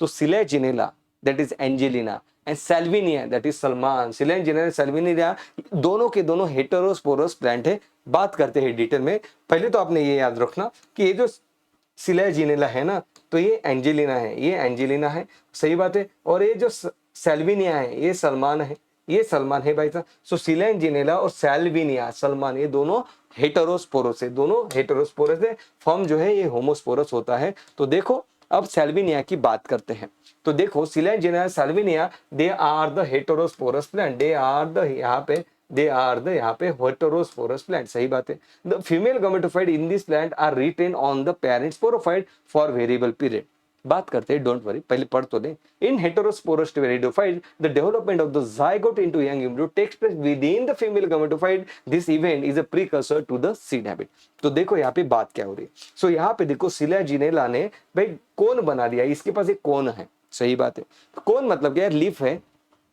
तो selaginella that is Angelina and salvinia that is Salman. Selaginella salvinia दोनों के दोनों हेटेरोस्पोरस प्लांट है। बात करते हैं डिटेल में। पहले तो आपने ये याद रखना कि ये जो सिलाइन जिनेला है ना, तो ये एंजेलिना है, ये एंजेलिना है, सही बात है। और ये जो सेल्विनिया है, ये सलमान है, ये सलमान है भाई साहब। सो सिलाइन जिनेला और सेल्विनिया सलमान ये दोनों हेटेरोस्पोरस है, दोनों हेटेरोस्पोरस है। फॉर्म जो है ये होमोस्पोरस होता है। तो देखो अब सेल्विनिया की बात करते हैं। तो देखो selaginella salvinia they are the heterosporous plant, they are the यहाँ पे हेटेरोस्पोरस प्लांट, सही बात है। The female gametophyte in this plant are retain on the parent sporophyte for variable period. बात करते हैं, डोंट वरी, पहले पढ़ तो दे। In heterosporous pteridophyte the development of the zygote into young embryo takes place within the female gametophyte. This event is a precursor to the seed habit. तो देखो यहाँ पे बात क्या हो रही है। सो यहाँ पे देखो सिलाइन जिनेला ने भाई कोन बना दिया, इसके पास एक कोन है, सही बात है। कोन मतलब क्या है, लीफ है,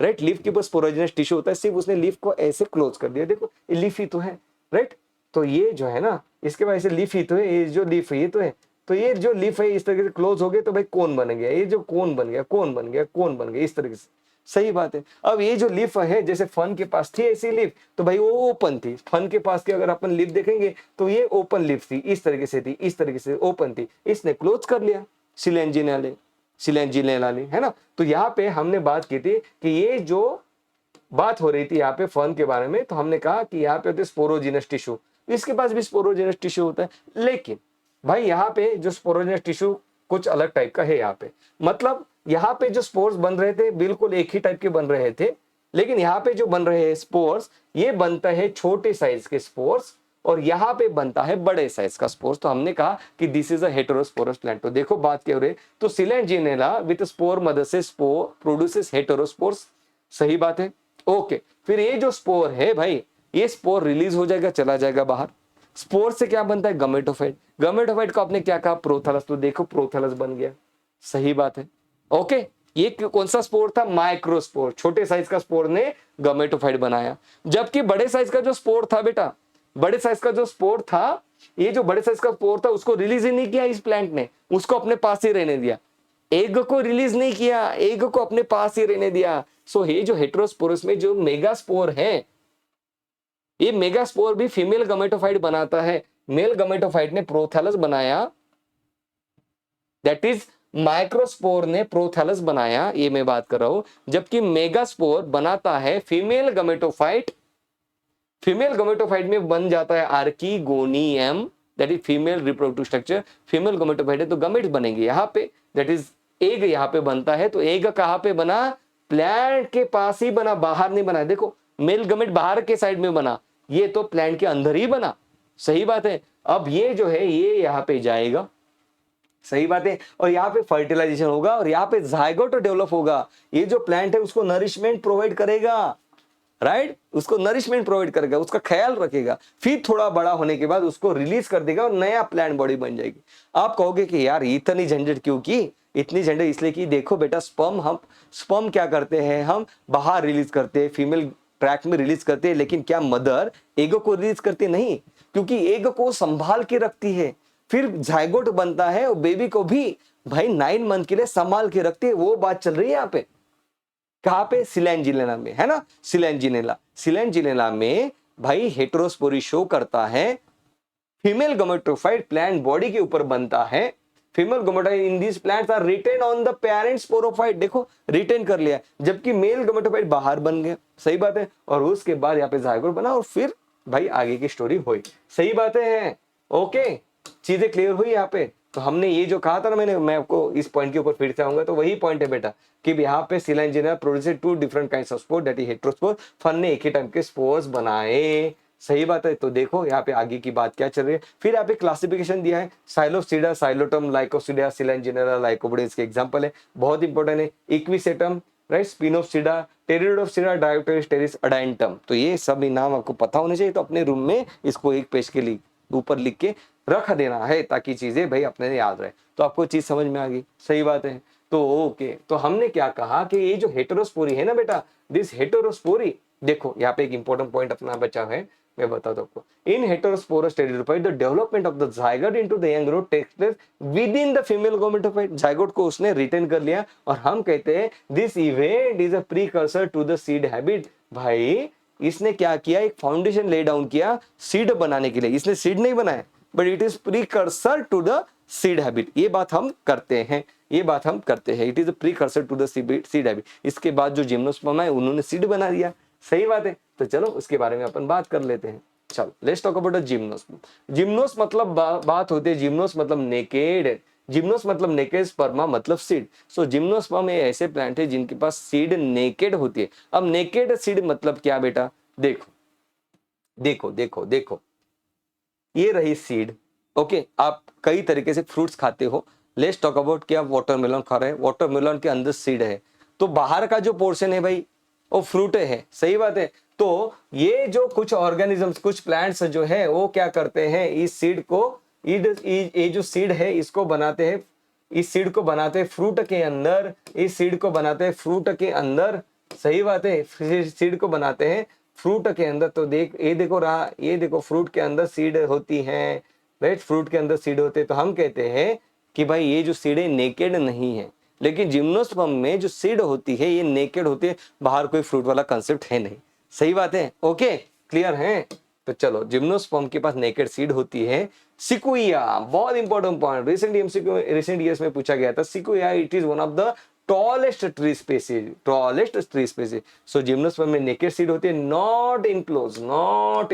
राइट। लीफ के पास स्पोरोजिनस टिश्यू होता है, सिर्फ उसने लीफ को ऐसे क्लोज कर दिया। देखो ये लीफ ही तो है, राइट। तो ये जो है ना, इसके बाद ऐसे लीफ ही तो है, ये जो लीफ है ये तो है। तो ये जो लीफ है इस तरीके से क्लोज हो गए तो भाई कोन बन गया। ये जो कोन बन गया, कोन बन गया, कोन बन गया, इस तरीके से, सही बात है। अब ये जो लीफ है, जैसे फन के पास थी ऐसी लीफ, तो भाई वो ओपन थी। फन के पास की अगर अपन लीफ देखेंगे तो ये ओपन लीफ थी, इस तरीके से थी, इस तरीके से ओपन थी, इसने क्लोज कर लिया सिलाइन जिनेला ने, है ना। तो यहाँ पे हमने बात की थी कि ये जो बात हो रही थी यहाँ पे फन के बारे में, तो हमने कहा कि यहाँ पे होते स्पोरोजिनस टिश्यू, इसके पास भी स्पोरोजिनस टिश्यू होता है। लेकिन भाई यहाँ पे जो स्पोरोजिनस टिश्यू कुछ अलग टाइप का है यहाँ पे। मतलब यहाँ पे जो स्पोर्स बन रहे थे बिल्कुल एक ही टाइप के बन रहे थे, लेकिन यहाँ पे जो बन रहे हैं स्पोर्स, ये बनता है छोटे साइज के स्पोर्स, और यहाँ पे बनता है बड़े साइज का स्पोर्स। तो हमने कहा कि this is a heterosporous plant. तो देखो बात क्या हो रही है, तो सिलाइन जिनेला विद स्पोर मदर से स्पोर प्रोड्यूसेस हेटेरोस्पोर्स, सही बात है। ओके, फिर ये जो स्पोर है भाई, ये स्पोर रिलीज हो जाएगा, चला जाएगा बाहर। स्पोर से क्या बनता है, गमेटोफाइट। गमेटोफाइट को आपने क्या कहा, प्रोथैलस। तो देखो प्रोथैलस बन गया, सही बात है। ओके, ये कौन सा स्पोर था, माइक्रोस्पोर, छोटे साइज का स्पोर ने गमेटोफाइट बनाया। जबकि बड़े साइज का जो स्पोर था बेटा, बड़े साइज का जो स्पोर था, ये जो बड़े साइज का स्पोर था उसको रिलीज ही नहीं किया इस प्लांट ने, उसको अपने पास ही रहने दिया। एग को रिलीज नहीं किया, एग को अपने पास ही रहने दिया। सो ये जो हेटेरोस्पोरस में जो मेगास्पोर है, ये मेगास्पोर भी फीमेल गमेटोफाइट बनाता है। मेल गमेटोफाइट ने प्रोथैलस बनाया, दैट इज माइक्रोस्पोर ने प्रोथैलस बनाया, ये मैं बात कर रहा हूं। जबकि मेगास्पोर बनाता है फीमेल गमेटोफाइट। फीमेल गमेटोफाइट में बन जाता है archegonium, that is female reproductive structure. Female gametophyte है तो गमेट्स बनेंगे यहाँ पे, दैट इज एग यहाँ पे बनता है। तो एग कहाँ पे बना, प्लांट के पास ही बना, बाहर नहीं बना। देखो मेल गमेट बाहर के साइड में बना, ये तो प्लांट के अंदर ही बना, सही बात है। अब ये जो है ये यहाँ पे जाएगा, सही बात है, और यहाँ पे फर्टिलाइजेशन होगा और यहाँ पे जायगोट डेवलप होगा। ये जो प्लांट है उसको नरिशमेंट प्रोवाइड करेगा, राइट, उसको नरिशमेंट प्रोवाइड करेगा, उसका ख्याल रखेगा। फिर थोड़ा बड़ा होने के बाद उसको रिलीज कर देगा और नया प्लांट बॉडी बन जाएगी। आप कहोगे कि यार इतनी झंझट क्यों की, इतनी झंझट इसलिए कि देखो बेटा, स्पर्म क्या करते हैं, हम बाहर रिलीज करते हैं, फीमेल ट्रैक में रिलीज करते हैं, लेकिन क्या मदर एगो को रिलीज करती नहीं, क्योंकि एग को संभाल के रखती है। फिर जायगोट बनता है और बेबी को भी भाई 9 मंथ के लिए संभाल के रखती है। वो बात चल रही है यहाँ पे, कहाँ पे, सिलाइन जिनेला में, है ना। सिलाइन जिनेला में भाई हेटेरोस्पोरी शो करता है। फीमेल गमेटोफाइट प्लांट बॉडी के ऊपर बनता है। Female gametophyte in this plants are retain on the parent sporophyte, देखो रिटेन कर लिया, जबकि मेल गमेटोफाइट बाहर बन गया, सही बात है। और उसके बाद यहाँ पे जायगोट बना और फिर भाई आगे की स्टोरी हुई, सही बातें हैं। ओके, चीजें क्लियर हुई यहाँ पे। तो हमने ये जो कहा था ना, मैं आपको इस पॉइंट के ऊपर फिर से आऊंगा, तो वही पॉइंट है बेटा कि यहाँ पे selaginella produce two different kinds of spore, that is heterospore. Fern ने एक ही टाइप के स्पोर्स बनाए, सही बात है। तो देखो यहाँ पे आगे की बात क्या चल रही है। फिर यहाँ पे क्लासिफिकेशन दिया है, साइलोसिडा, साइलोटम, लाइकोसिडा, सिला इंजीनियर, लाइकोपोडिया इसके एग्जाम्पल है, बहुत इंपॉर्टेंट है। Equisetum, right, sphenopsida, pteropsida, dryopteris, pteris, adiantum. तो ये सब नाम आपको पता होने चाहिए। तो अपने रूम में इसको एक पेज के लिए ऊपर लिख के रख देना है ताकि चीजें भाई अपने याद रहे। तो आपको चीज समझ में आ गई, सही बात है। तो ओके, तो हमने क्या कहा कि ये जो हेटेरोस्पोरी है ना बेटा, दिस हेटेरोस्पोरी, देखो यहाँ पे एक इंपॉर्टेंट पॉइंट अपना बचा है, मैं बताता हूँ आपको। In heterosporous pteridophyte the development of the zygote into the young growth takes place within the female gametophyte. जायगोट को उसने रिटेन कर लिया और हम कहते हैं this event is a precursor to the seed habit. भाई इसने क्या किया, एक फाउंडेशन ले डाउन किया सीड बनाने के लिए। इसने सीड नहीं बनाया, but it is precursor to the seed habit. ये बात हम करते हैं, ये बात हम करते हैं, it is a precursor to the seed habit. इसके बाद जो जिम्नोस्पर्म है उन्होंने सीड बना दिया, सही बात है। तो चलो उसके बारे में अपन बात कर लेते हैं। चलो लेट्स टॉक अबाउट जिम्नोस्पर्म। जिम्नोस मतलब बात होती है, जिम्नोस मतलब नेकेड, जिम्नोस मतलब नेकेड, स्पर्मा मतलब सीड। सो जिम्नोस्पर्म ये ऐसे प्लांट है जिनके पास सीड नेकेड होती है। अब नेकेड सीड मतलब क्या बेटा, देखो देखो देखो देखो, ये रही सीड। ओके, आप कई तरीके से फ्रूट्स खाते हो। लेट्स टॉक अबाउट कि आप वाटरमेलन खा रहे हैं, वाटरमेलन के अंदर सीड है, तो बाहर का जो पोर्शन है भाई वो फ्रूट है, सही बात है। तो ये जो कुछ ऑर्गेनिजम्स, कुछ प्लांट्स जो है वो क्या करते हैं, इस सीड को, ये जो सीड है इसको बनाते हैं, इस सीड को बनाते हैं फ्रूट के अंदर, इस सीड को बनाते हैं फ्रूट के अंदर, सही बात है। सीड को बनाते हैं फ्रूट के अंदर। तो देख, ये देखो रहा, ये देखो फ्रूट के अंदर सीड होती है, राइट, फ्रूट के अंदर सीड होते हैं। तो हम कहते हैं कि भाई ये जो सीड है नेकेड नहीं है, लेकिन जिम्नोस्पर्म में जो सीड होती है ये नेकेड होती है, बाहर कोई फ्रूट वाला कंसेप्ट है नहीं, सही बात है। ओके, क्लियर है। तो चलो, जिम्नोस्पर्म के पास नेकेड सीड होती है। सिकुइया, बहुत इंपॉर्टेंट पॉइंट, रिसेंट ईयर्स में पूछा गया था। Sequoia, it is one of the tallest tree species, tallest tree species. So gymnosperm में नेकेड सीड होती है, not enclose, not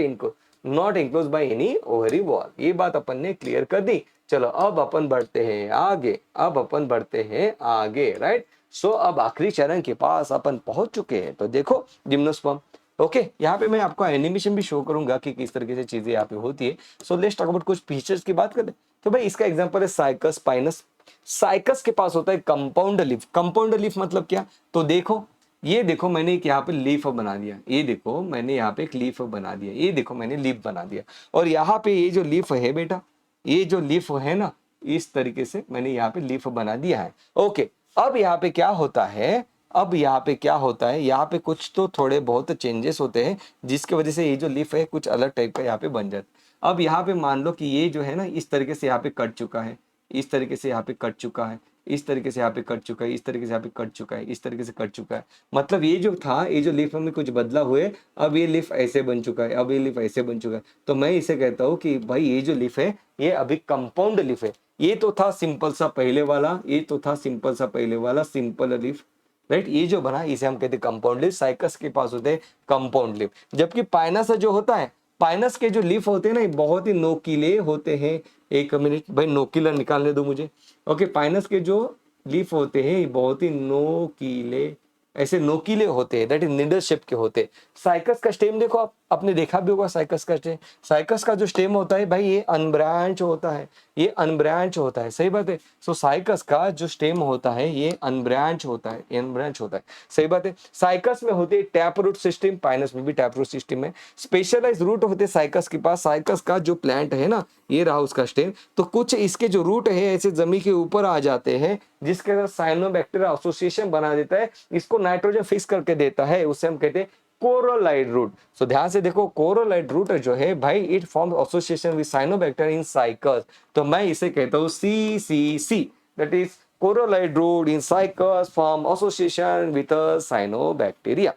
enclose by any ovary wall. ये बात अपन ने क्लियर कर दी। चलो अब अपन बढ़ते हैं आगे, अब अपन बढ़ते हैं आगे, राइट। सो अब आखिरी चरण के पास अपन पहुंच चुके हैं। तो देखो जिम्नोस्पर्म, ओके, यहाँ पे मैं आपको एनिमेशन भी शो करूंगा कि किस तरीके से चीजें यहाँ पे होती है। सो लेट्स टॉक अबाउट कुछ फीचर्स की बात करें। तो भाई इसका एग्जांपल है साइकस पाइनस। साइकस के पास होता है कंपाउंड लीफ। कंपाउंड लीफ मतलब क्या, तो देखो, ये देखो मैंने एक यहाँ पे लीफ बना दिया, ये देखो मैंने यहाँ पे एक लीफ बना दिया, ये देखो मैंने लीफ बना दिया। और यहाँ पे ये जो लीफ है बेटा, ये जो लीफ है ना, इस तरीके से मैंने यहाँ पे लीफ बना दिया है। ओके, अब यहाँ पे क्या होता है, अब यहाँ पे क्या होता है, यहाँ पे कुछ तो थोड़े बहुत चेंजेस होते हैं जिसकी वजह से ये जो लीफ है कुछ अलग टाइप का यहाँ पे बन जाता है। अब यहाँ पे मान लो कि ये जो है ना इस तरीके से यहाँ पे कट चुका है, इस तरीके से यहाँ पे कट चुका है, इस तरीके से यहाँ पे कट चुका है, इस तरीके से यहाँ पे कट चुका है, इस तरीके से कट चुका है। मतलब ये जो था, ये जो लीफ में कुछ बदला हुए, अब ये लीफ ऐसे बन चुका है, अब ये लीफ ऐसे बन चुका है। तो मैं इसे कहता हूँ कि भाई ये जो लीफ है ये अभी कंपाउंड लीफ है। ये तो था सिंपल सा पहले वाला, ये तो था सिंपल सा पहले वाला, सिंपल लीफ, राइट। ये जो बना इसे हम कहते हैं कंपाउंड लीफ। साइकस के पास होते हैं कंपाउंड लीफ, जबकि पाइनस जो होता है, पाइनस के जो लीफ होते हैं ना बहुत ही नोकीले होते हैं। एक मिनट भाई, नोकीला निकालने दो मुझे। ओके, पाइनस के जो लीफ होते हैं बहुत ही नोकीले, ऐसे नोकीले होते हैं, दैट इज निडल शेप के होते हैं। साइकस का स्टेम देखो, आप आपने देखा भी होगा साइकस का स्टेम। साइकस का जो स्टेम होता है भाई ये अनब्रांच होता है, ये अनब्रांच होता है, सही बात है। सो साइकस का जो स्टेम होता है ये अनब्रांच होता है, अनब्रांच होता है, सही बात है। साइकस में होती है टैप रूट सिस्टम, पाइनस में भी टैप रूट सिस्टम है। स्पेशलाइज रूट होते हैं साइकस के पास। साइकस का जो प्लांट है ना, ये रहा उसका स्टेम, तो कुछ इसके जो रूट है ऐसे जमीन के ऊपर आ जाते हैं जिसके साथ साइनोबैक्टीरिया एसोसिएशन बना देता है, इसको नाइट्रोजन फिक्स करके देता है, उसे हम कहते हैं कोरोलाइड रूट। सो ध्यान से देखो, कोरोलाइड रूट जो है भाई it form association with cyanobacteria in cycas. तो मैं इसे कहता हूँ CCC, that is coralloid root in cycas form association with cyanobacteria.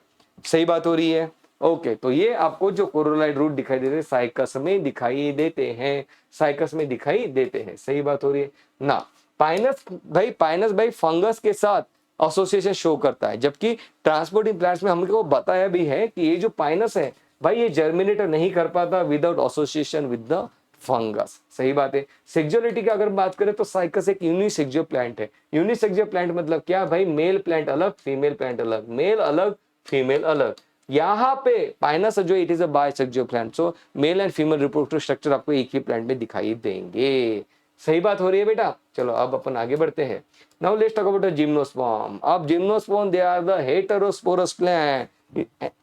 सही बात हो रही है। ओके, तो ये आपको जो कोरोलाइड रूट दिखाई देते हैं साइकस में दिखाई देते हैं, साइकस में दिखाई देते हैं, सही बात हो रही है ना। पाइनस भाई फंगस के साथ एसोसिएशन शो करता है, जबकि ट्रांसपोर्टिंग प्लांट्स में हमको बताया भी है कि ये जो पाइनस है भाई ये जर्मिनेट नहीं कर पाता without association with the fungus. सही बात है। सेक्सुअलिटी की अगर बात करें तो साइकस एक यूनिसेक्सुअल प्लांट है। यूनिसेक्सुअल प्लांट मतलब क्या भाई, मेल प्लांट अलग फीमेल प्लांट अलग, मेल अलग फीमेल अलग। यहाँ पे पाइनस जो it is a bisexual plant, so mail and female reproductive structure आपको एक ही प्लांट में दिखाई देंगे। सही बात हो रही है बेटा। चलो अब अपन आगे बढ़ते हैं। Now let's talk about gymnosperm. अब gymnosperm they are the heterosporous plant,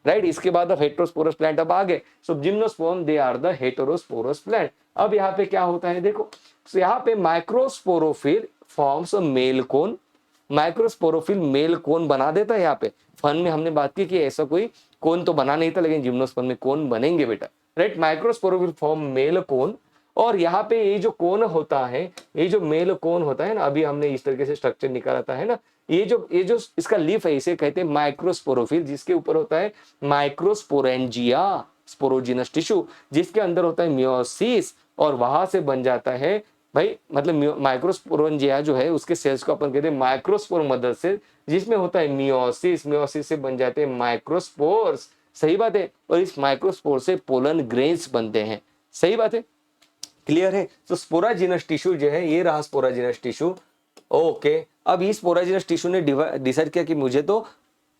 right. इसके बाद अब हेटेरोस्पोरस प्लांट अब आ गए। So gymnosperm they are the heterosporous plant. अब यहाँ पे क्या होता है देखो, so यहाँ पे microsporophyll forms a male cone. Microsporophyll male cone बना देता है। यहाँ पे फन में हमने बात की कि ऐसा कोई कोन तो बना नहीं था, लेकिन जिम्नोस्पर्म में कोन बनेंगे बेटा, right. Microsporophyll form male cone. और यहाँ पे ये जो कोन होता है, ये जो मेल कोन होता है ना, अभी हमने इस तरीके से स्ट्रक्चर निकाला था, है ना। ये जो इसका लीफ है, इसे कहते हैं माइक्रोस्पोरोफिल, जिसके ऊपर होता है माइक्रोस्पोरेंजिया, स्पोरोजिनस टिश्यू, जिसके अंदर होता है मियोसिस, और वहां से बन जाता है भाई, मतलब माइक्रोस्पोरेंजिया जो है उसके सेल्स को अपन कहते हैं माइक्रोस्पोर मदर सेल, जिसमें होता है मियोसिस, मियोसिस से बन जाते हैं माइक्रोस्पोर्स। सही बात है। और इस माइक्रोस्पोर से पोलन ग्रेन्स बनते हैं। सही बात है, क्लियर है। तो स्पोराजिनस टिश्यू जो है, ये रहा स्पोराजिनस टिश्यू। ओके, अब इस स्पोराजिनस टिश्यू ने डिसाइड किया कि मुझे तो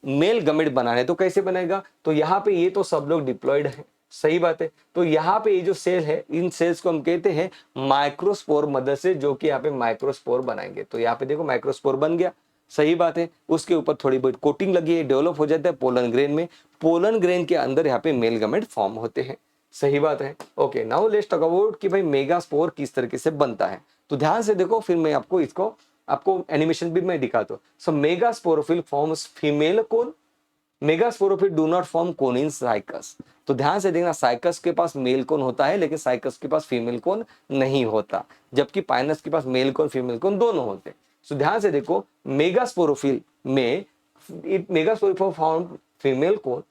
मेल गमेट बनाना है, तो कैसे बनेगा, तो यहाँ पे ये तो सब लोग डिप्लॉयड है। सही बात है। तो यहाँ पे ये जो सेल है, इन सेल्स को हम कहते हैं माइक्रोस्पोर मदर से, जो कि यहाँ पे माइक्रोस्पोर बनाएंगे। तो यहाँ पे देखो माइक्रोस्पोर बन गया। सही बात है। उसके ऊपर थोड़ी बहुत कोटिंग लगी है, डेवलप हो जाता है पोलन ग्रेन में। पोलन ग्रेन के अंदर यहाँ पे मेल गमेट फॉर्म होते हैं। सही बात है। Okay, now let's talk about कि भाई मेगास्पोर किस तरीके से बनता है। तो ध्यान से देखो, फिर मैं आपको एनिमेशन भी मैं दिखाता हूँ। So megasporophyll forms female cone. Megasporophyll do not form cone in cycas. तो ध्यान से देखना, साइकस के पास मेल कोन होता है, लेकिन साइकस के पास फीमेल कोन नहीं होता, जबकि पाइनस के पास मेल कोन फीमेल कोन दोनों होते हैं। सो ध्यान से देखो, मेगास्पोरोफिल में megasporophyll form female cone.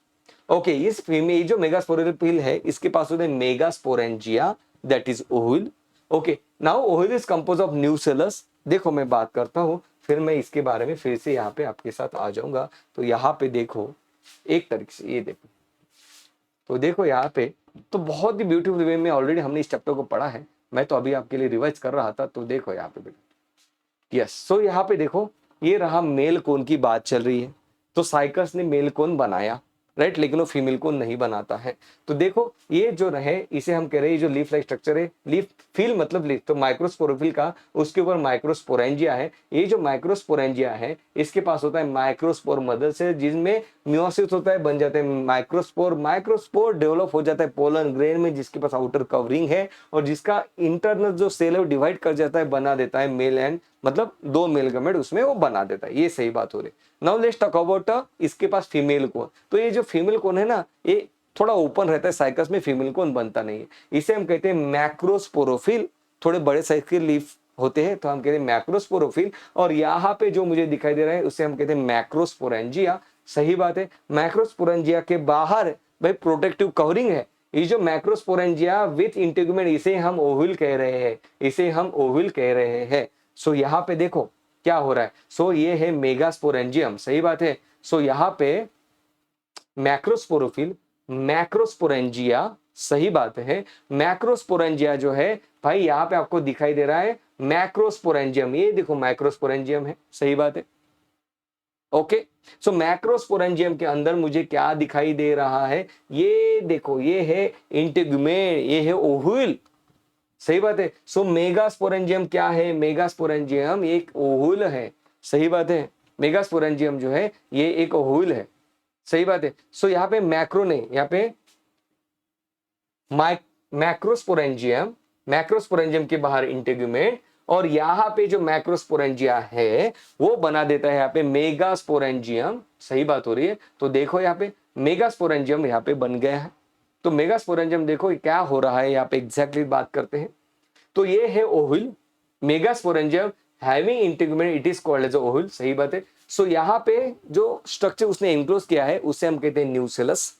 Okay, इस फीमेल जो मेगास्पोरोफिल है, इसके पास होते हैं megasporangia, that is ovule. Okay, now ovule is compose of nucellus. देखो मैं बात करता हूं, फिर मैं इसके बारे में फिर से यहाँ पे आपके साथ आ जाऊंगा। तो यहाँ पे देखो एक तरीके से, ये देखो, तो देखो यहाँ पे तो बहुत ही ब्यूटीफुल वे में ऑलरेडी हमने इस चैप्टर को पढ़ा है। मैं तो अभी आपके लिए रिवाइज कर रहा था। तो देखो यहाँ पे बेटा, यस, सो यहाँ पे देखो, ये रहा मेल कोन की बात चल रही है। तो साइकस ने मेल कोन बनाया, राइट, लेकिन वो फीमेल कोन नहीं बनाता है। तो देखो ये जो रहे, इसे हम कह रहे हैं, जो लीफ लाइक स्ट्रक्चर है, लीफ फील मतलब लीफ, तो माइक्रोस्पोरोफिल का उसके ऊपर माइक्रोस्पोरेंजिया है। ये जो माइक्रोस्पोरेंजिया है, इसके पास होता है माइक्रोस्पोर मदर से, जिसमें मियोसिस होता है, बन जाते हैं माइक्रोस्पोर। माइक्रोस्पोर डेवलप हो जाता है पोलन ग्रेन में, जिसके पास आउटर कवरिंग है, और जिसका इंटरनल जो सेल है वो डिवाइड कर जाता है, बना देता है मेल एंड, मतलब दो मेल गमेट उसमें वो बना देता है। ये सही बात हो रही। नाउ लेट्स टॉक अबाउट इसके पास फीमेल कोन। तो ये जो फीमेल कोन है ना, ये थोड़ा ओपन रहता है, साइकस में फीमेल कोन बनता नहीं है। इसे हम कहते हैं मैक्रोस्पोरोफिल। थोड़े बड़े साइज के लीफ होते हैं, तो हम कहते हैं मैक्रोस्पोरोफिल। और यहाँ पे जो मुझे दिखाई दे रहा है, उसे हम कहते हैं मैक्रोस्पोरेंजिया। सही बात है। मैक्रोस्पोरेंजिया के बाहर भाई प्रोटेक्टिव कवरिंग है। ये जो मैक्रोस्पोरेंजिया विथ इंटीग्यूमेंट, इसे हम ओव्यूल कह रहे हैं, इसे हम ओव्यूल कह रहे हैं। सो यहाँ पे देखो क्या हो रहा है। सो ये है मेगास्पोरेंजियम। सही बात है। सो यहाँ पे मैक्रोस्पोरोफिल, मैक्रोस्पोरेंजिया, सही बात है। मैक्रोस्पोरेंजिया जो है भाई, यहाँ पे आपको दिखाई दे रहा है मैक्रोस्पोरेंजियम। ये देखो मैक्रोस्पोरेंजियम है। सही बात है। ओके, सो मैक्रोस्पोरेंजियम के अंदर मुझे क्या दिखाई दे रहा है, ये देखो, ये है इंटीग्यूमेंट, ये है ओव्यूल। सही बात है। सो मेगास्पोरेंजियम क्या है, मेगास्पोरेंजियम एक ओव्यूल है। सही बात है। मेगास्पोरेंजियम जो है ये एक ओव्यूल है। सही बात है। सो यहाँ पे मैक्रो नहीं, यहाँ पे मैक्रोस्पोरेंजियम, मैक्रोस्पोरेंजियम के बाहर इंटीग्यूमेंट, और यहाँ पे जो मैक्रोस्पोरेंजिया है वो बना देता है यहाँ पे मेगास्पोरेंजियम। सही बात हो रही है। तो देखो यहाँ पे मेगास्पोरेंजियम यहाँ पे बन गया है। तो मेगास्पोरेंजियम देखो क्या हो रहा है यहाँ पे, एग्जैक्टली बात करते हैं। तो ये है ovule, megasporangium having integument, it is called as ovule. सही बात है। सो यहाँ पे जो स्ट्रक्चर उसने इंक्लोज किया है, उसे हम कहते हैं न्यूसेलस।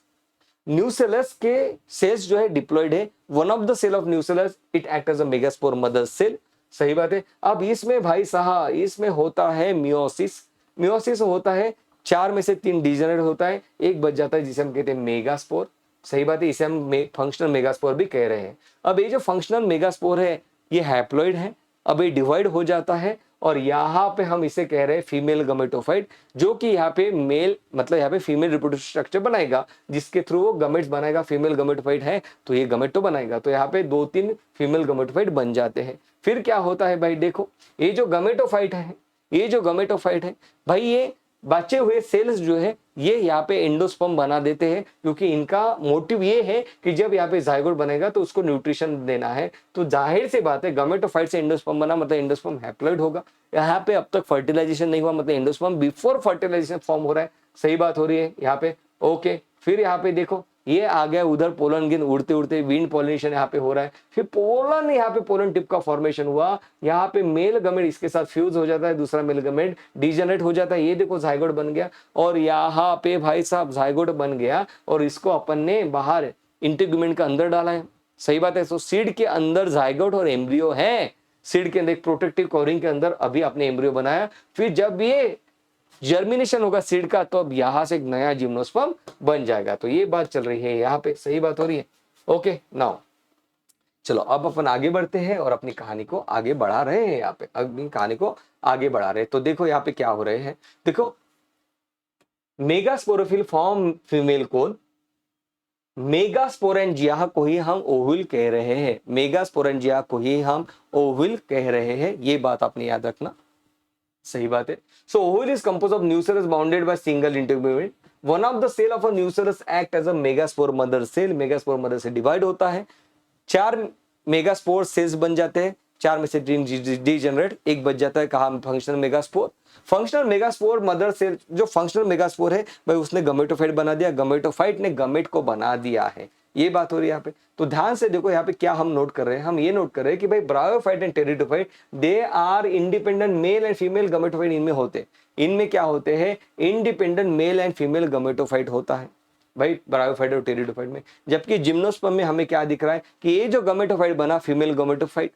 न्यूसेलस के सेल्स जो है डिप्लॉयड है। One of the cell of nucellus it act as a megaspore mother cell. सही बात है। अब इसमें भाई साहब, इसमें होता है मियोसिस। मियोसिस होता है, 4 में से 3 डिजेनरेट होता है, एक बच जाता है, जिसे हम कहते हैं मेगास्पोर। सही बात है, इसे हम फंक्शनल मेगास्पोर भी कह रहे हैं। अब ये जो फंक्शनल मेगास्पोर है ये हैप्लॉइड है, अब ये डिवाइड हो जाता है और यहाँ पे हम इसे कह रहे हैं फीमेल गमेटोफाइट, जो कि यहाँ पे मेल मतलब यहाँ पे फीमेल रिप्रोडक्टिव स्ट्रक्चर बनाएगा जिसके थ्रू वो गमेट्स बनाएगा। फीमेल गमेटोफाइट है तो ये गमेट तो बनाएगा, तो यहाँ पे 2-3 फीमेल गमेटोफाइट बन जाते हैं। फिर क्या होता है भाई, देखो ये जो गमेटोफाइट है, ये जो गमेटोफाइट है भाई, ये बचे हुए सेल्स जो है ये यहाँ पे एंडोस्पर्म बना देते हैं, क्योंकि इनका मोटिव ये है कि जब यहाँ पे जाइगोट बनेगा तो उसको न्यूट्रिशन देना है। तो जाहिर सी बात है गमेटोफाइट से एंडोस्पर्म बना मतलब एंडोस्पर्म हैप्लॉइड होगा। यहाँ पे अब तक फर्टिलाइजेशन नहीं हुआ मतलब एंडोस्पर्म बिफोर फर्टिलाइजेशन फॉर्म हो रहा है। सही बात हो रही है यहाँ पे, ओके। फिर यहाँ पे देखो ये आ गया उधर पोलन गिन, उड़ते उड़ते विंड पॉलिनेशन यहाँ पे हो रहा है। फिर पोलन, यहाँ पे पोलन टिप का फॉर्मेशन हुआ, यहाँ पे मेल गमेट इसके साथ फ्यूज हो जाता है, दूसरा मेल गमेट डिजेनरेट हो जाता है। ये देखो जाइगोट बन गया और यहाँ पे भाई साहब जाइगोट बन गया और इसको अपन ने बाहर इंटीग्यूमेंट का अंदर डाला है। सही बात है। तो सीड के अंदर जाइगोट और एम्ब्रियो है, सीड के अंदर एक प्रोटेक्टिव कवरिंग के अंदर अभी आपने एम्ब्रियो बनाया। फिर जब ये जर्मिनेशन होगा सीड का तो अब यहां से एक नया जिम्नोस्पर्म बन जाएगा। तो ये बात चल रही है यहाँ पे, सही बात हो रही है। ओके नाउ चलो अब अपन आगे बढ़ते हैं और अपनी कहानी को आगे बढ़ा रहे हैं। यहाँ पे अपनी कहानी को आगे बढ़ा रहे हैं तो देखो यहाँ पे क्या हो रहे हैं। देखो मेगास्पोरोफिल फॉर्म फीमेल कोन, मेगास्पोरेंजिया को ही हम ओविल कह रहे हैं, मेगास्पोरेंजिया को ही हम ओविल कह रहे हैं, ये बात आपने याद रखना। सही बात है। So ovule is compose of nucellus bounded by single integument. One of the cell of a nucellus act as a megaspore mother cell, megaspore mother से डिवाइड होता है। 4 मेगास्पोर सेल्स बन जाते हैं, 4 में से 3 डीजेनरेट, एक बच जाता है कहा functional megaspore. Functional megaspore mother cell, जो फंक्शनल मेगास्पोर है भाई उसने गमेटोफाइट बना दिया, गमेटोफाइट ने गमेट को बना दिया है, ये बात हो रही है यहाँ पे। तो ध्यान से देखो यहाँ पे क्या हम नोट कर रहे हैं, हम ये नोट कर रहे हैं कि भाई bryophyte and pteridophyte they are independent male and female gametophyte इनमें होते, इनमें क्या होते हैं independent male and female gametophyte होता है भाई ब्रायोफाइट और टेरिडोफाइट में। जबकि जिम्नोस्पर्म में हमें क्या दिख रहा है कि ये जो गमेटोफाइट बना फीमेल गमेटोफाइट,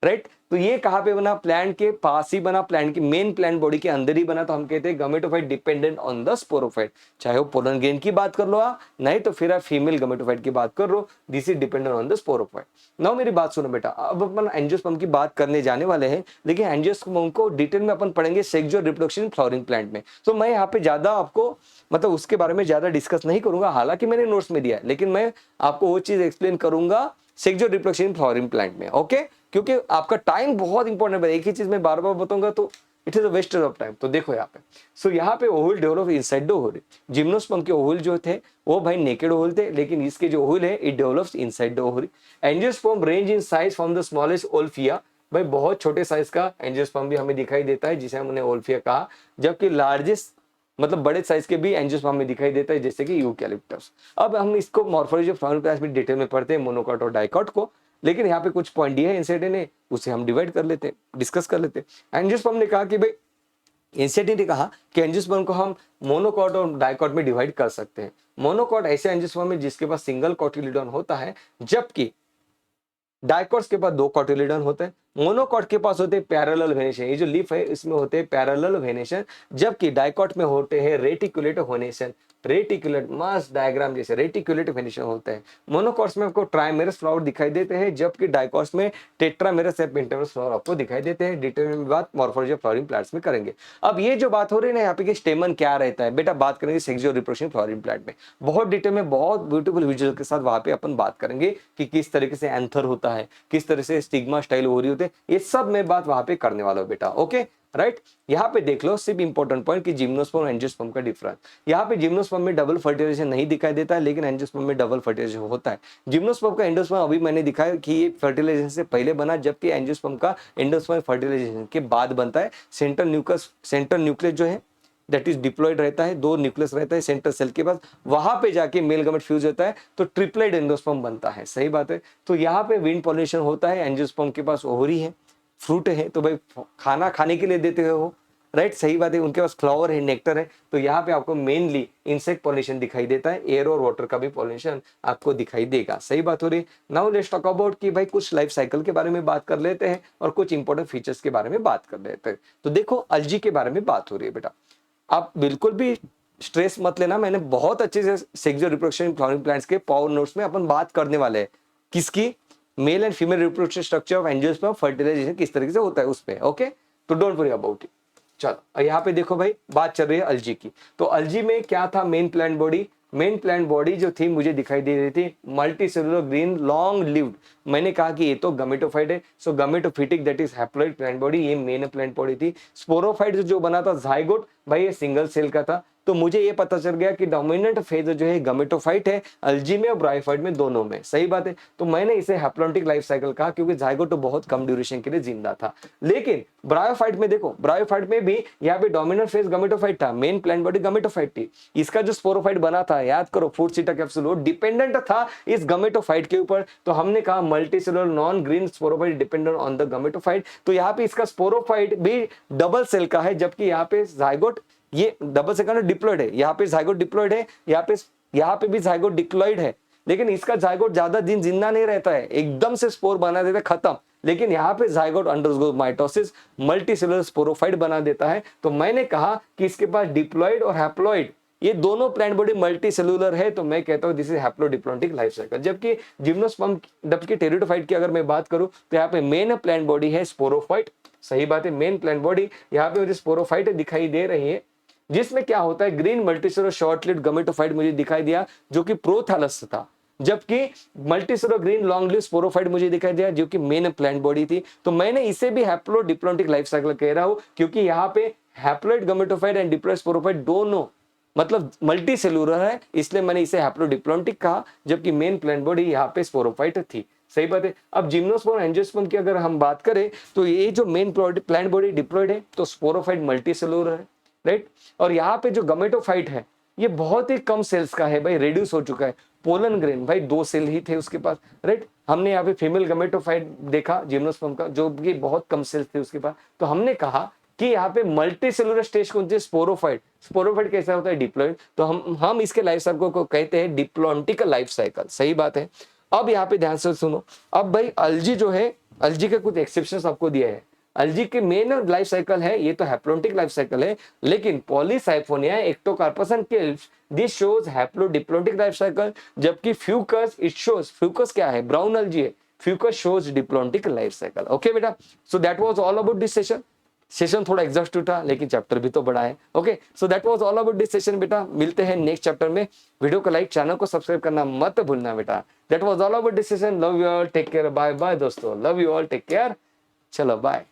राइट। तो ये कहां पे बना, प्लांट के पास ही बना, प्लांट की मेन प्लांट बॉडी के अंदर ही बना। तो हम कहते हैं गमेटोफाइट डिपेंडेंट ऑन द स्पोरोफाइट, चाहे वो पोलन ग्रेन की बात कर लो नहीं तो फिर आप फीमेल गमेटोफाइट की बात कर लो, this is dependent on the sporophyte. Now मेरी बात सुनो बेटा, अब अपन एंजियोस्पर्म की बात करने जाने वाले हैं, लेकिन एंजियोस्पर्म को डिटेल में अपन पढ़ेंगे सेक्सुअल रिप्रोडक्शन फ्लावरिंग प्लांट में। तो मैं यहाँ पे ज्यादा आपको मतलब उसके बारे में ज्यादा डिस्कस नहीं करूंगा, हालांकि मैंने नोट्स में दिया है, लेकिन मैं आपको वो चीज एक्सप्लेन करूंगा सेक्सुअल रिप्रोडक्शन फ्लावरिंग प्लांट में, ओके। क्योंकि आपका टाइम बहुत इंपॉर्टेंट है, एक ही चीज में बार बार बताऊंगा तो it is a waste of time. तो देखो यहाँ पे, सो यहाँ पे ovule develop inside the ovary. Gymnosperm के ओवल जो थे वो भाई नेकेड ओवल थे, लेकिन इसके जो ओवल है it develops inside the ovary. Angiosperm range in size from the smallest wolffia, भाई बहुत छोटे साइज का एंजियोस्पर्म भी हमें दिखाई देता है जिसे हमने ओल्फिया कहा, जबकि लार्जेस्ट मतलब बड़े साइज के भी एंजियोस्पर्म में दिखाई देता है जैसे कि यूकैलिप्टस। अब हम इसको मॉर्फोलॉजी ऑफ फ्लावरिंग प्लांट्स में डिटेल में पढ़ते हैं, मोनोकॉट और डाइकॉट को, लेकिन यहाँ पे कुछ पॉइंट दिए हैं इंसेटी ने, उसे हम डिवाइड कर लेते हैं, डिस्कस कर लेते हैं। एंजियोस्पर्म ने कहा कि भाई इंसेटी ने कहा कि एंजियोस्पर्म को हम मोनोकॉट और डाइकॉट में डिवाइड कर सकते हैं। मोनोकॉट ऐसे एंजियोस्पर्म है जिसके पास सिंगल कॉटिलिडॉन होता है, जबकि डाइकॉट्स के पास 2 कॉटिलिडॉन होते हैं। मोनोकॉट के पास होते हैं पैरेलल वेनेशन, ये जो लीफ है इसमें होते हैं पैरेलल वेनेशन, जबकि डाइकॉट में होते हैं रेटिकुलेट वेनेशन, रेटिकुलेट मस्त डायग्राम जैसे रेटिकुलेट वेनेशन होता है। मोनोकॉट्स में आपको ट्राइमेरस फ्लावर दिखाई देते हैं, जबकि डाइकॉट्स में टेट्रामेरस या पेंटामेरस फ्लावर आपको दिखाई देते हैं। डिटेल में बात मॉर्फोलॉजी ऑफ फ्लावरिंग प्लांट्स में करेंगे। अब ये जो बात हो रही है ना यहाँ पे कि स्टेमन क्या रहता है, बेटा बात करेंगे सेक्सुअल रिप्रोडक्शन फ्लावरिंग प्लांट में, बहुत डिटेल में बहुत ब्यूटीफुल विजुअल के साथ वहां पे अपन बात करेंगे कि किस तरीके से एंथर होता है, किस तरह से स्टिग्मा स्टाइल ओवरी होते हैं, ये सब मैं बात वहां पे करने वाला हूं बेटा, ओके राइट। यहाँ पे देख लो सिर्फ इंपॉर्टेंट पॉइंट कि जिम्नोस्पर्म और एंजियोस्पर्म का डिफरेंस। यहाँ पे जिम्नोस्पर्म में डबल फर्टिलाइजेशन नहीं दिखाई देता है, लेकिन एंजियोस्पर्म में डबल फर्टिलाइजेशन होता है। जिम्नोस्पर्म का एंडोस्पर्म अभी मैंने दिखाया कि ये फर्टिलाइजेशन से पहले बना, जबकि एंजियोस्पर्म का एंडोस्पर्म फर्टिलाइजेशन के बाद बनता है। सेंट्रल न्यूक्लियस जो है दैट इज डिप्लॉयड रहता है, 2 न्यूक्लियस रहता है सेंट्रल सेल के पास, वहां पे जाके मेल गमेट फ्यूज होता है तो ट्रिप्लेट एंडोस्पर्म बनता है। सही बात है। तो यहाँ पे विंड पॉलिनेशन होता है, एंजियोस्पर्म के पास ओवरी है, फ्रूट है, तो भाई खाना खाने के लिए देते हो, राइट। सही बात है। उनके पास फ्लावर है, नेक्टर है, तो यहाँ पे आपको मेनली इंसेक्ट पॉलिनेशन दिखाई देता है, एयर और वाटर का भी पॉलिनेशन आपको दिखाई देगा। सही बात हो रही है। नाउ लेट्स टॉक अबाउट कि भाई कुछ लाइफ साइकिल के बारे में बात कर लेते हैं और कुछ इंपॉर्टेंट फीचर्स के बारे में बात कर लेते हैं। तो देखो अल्जी के बारे में बात हो रही है बेटा, आप बिल्कुल भी स्ट्रेस मत लेना, मैंने बहुत अच्छे से सेक्सुअल रिप्रोडक्शन फ्लावरिंग प्लांट्स के पावर नोट्स में अपन बात करने वाले हैं, किसकी, male and female reproduction structure of angiosperm, fertilization किस तरीके से होता है उस पे। ओके, तो डोंट वरी अबाउट इट। चलो यहाँ पे देखो भाई, बात चल रही है अल्जी की। तो अल्जी में क्या था, main plant body, main plant body जो थी मुझे दिखाई दे रही थी multi cellular green long lived. मैंने कहा कि ये तो गमेटोफाइट है, so gametophytic that is haploid plant body, ये मेन प्लांट बॉडी थी। स्पोरोफाइट जो बना था जाइगोट, भाई ये सिंगल सेल का था। तो मुझे ये पता चल गया कि डोमिनेंट फेज जो है गमेटोफाइट है, अल्जी में और ब्रायोफाइट में, दोनों में। सही बात है। तो मैंने इसे हैप्लॉन्टिक लाइफ साइकिल कहा क्योंकि जाइगोट तो बहुत कम ड्यूरेशन के लिए जिंदा था। लेकिन ब्रायोफाइट में देखो, ब्रायोफाइट में भी यहाँ पे डोमिनेंट फेज गमेटोफाइट था, मेन प्लांट बॉडी गमेटोफाइट थी। इसका जो स्पोरोफाइट बना था, याद करो, फूड सीटा कैप्सूल, वो डिपेंडेंट था इस गमेटोफाइट के ऊपर। तो हमने कहा multi cellular non green sporophyte dependent on the gametophyte. तो यहाँ पे इसका स्पोरोफाइट भी डबल सेल का है, जबकि यहाँ पे जाइगोट, ये डबल सेल का डिप्लॉयड है, यहाँ पे जाइगोट डिप्लॉयड है, यहाँ पे भी जाइगोट डिप्लॉयड है। लेकिन इसका जाइगोट ज्यादा दिन जिंदा नहीं रहता है, एकदम से स्पोर बना देता है, खत्म। लेकिन यहाँ पे zygote undergoes mitosis, multicellular sporophyte बना देता है। तो मैंने कहा कि इसके पास डिप्लॉयड और हैप्लॉयड, ये दोनों प्लांट बॉडी मल्टी सेलुलर है। तो मैं कहता हूँ this is haplodiplontic life cycle. जबकि जिम्नोस्पर्म जबकि टेरिडोफाइट की अगर मैं बात करूं तो यहाँ पे मेन प्लांट बॉडी है स्पोरोफाइट। सही बात है, मेन प्लांट बॉडी यहाँ पे मुझे स्पोरोफाइट दिखाई दे रही है, जिसमें क्या होता है ग्रीन मल्टीसेलुलर शॉर्ट लिव्ड गमेटोफाइट मुझे दिखाई दिया जो कि प्रोथैलस था, जबकि multicellular green long lived sporophyte मुझे दिखाई दिया जो कि मेन प्लांट बॉडी थी। तो मैंने इसे भी हैप्लोडिप्लॉन्टिक लाइफ साइकिल कह रहा हूं क्योंकि यहाँ पे हैप्लॉइड गमेटोफाइट एंड डिप्लॉयड स्पोरोफाइट दोनों मतलब मल्टी सेलुलर है, इसलिए मैंने इसे हैप्लोडिप्लॉन्टिक कहा, जबकि मेन प्लांट बॉडी यहाँ पे स्पोरोफाइट थी। सही बात है। अब जिम्नोस्पर्म एंजियोस्पर्म की अगर हम बात करें तो ये जो मेन प्लांट बॉडी डिप्लॉयड है, तो स्पोरोफाइट मल्टी सेलुलर है, राइट। और यहाँ पे जो गमेटोफाइट है ये बहुत ही कम सेल्स का है भाई, रेड्यूस हो चुका है। पोलन ग्रेन भाई 2 सेल ही थे उसके पास, राइट। हमने यहाँ पे फीमेल गमेटोफाइट देखा जिम्नोस्पर्म का, जो कि बहुत कम सेल्स थे उसके पास। तो हमने कहा कि यहाँ पे मल्टी सेलुलर स्टेज कौन सी, स्पोरोफाइट। स्पोरोफाइट कैसा होता है, डिप्लॉयड। तो हम इसके लाइफ साइकिल को कहते हैं डिप्लॉन्टिक लाइफ साइकिल। सही बात है। अब यहाँ पे ध्यान से सुनो, अब भाई अल्जी जो है, अल्जी के कुछ एक्सेप्शंस आपको दिए हैं। अल्जी के मेन लाइफ साइकिल है, ये तो हैप्लोन्टिक लाइफ साइकिल है, लेकिन polysiphonia, ectocarpus and kelps, this shows haplodiplontic life cycle. जबकि फ्यूकस, इट शोज, फ्यूकस क्या है, ब्राउन अल्जी है, fucus shows diplontic life cycle. Okay बेटा, so that was all about this session. Session थोड़ा exhaustive था लेकिन चैप्टर भी तो बड़ा है। Okay, so that was all about this session बेटा। मिलते हैं नेक्स्ट चैप्टर में। वीडियो को लाइक, चैनल को सब्सक्राइब करना मत भूलना बेटा। That was all about this session. Love you all, take care, bye bye दोस्तों, love you all, take care, चलो बाय।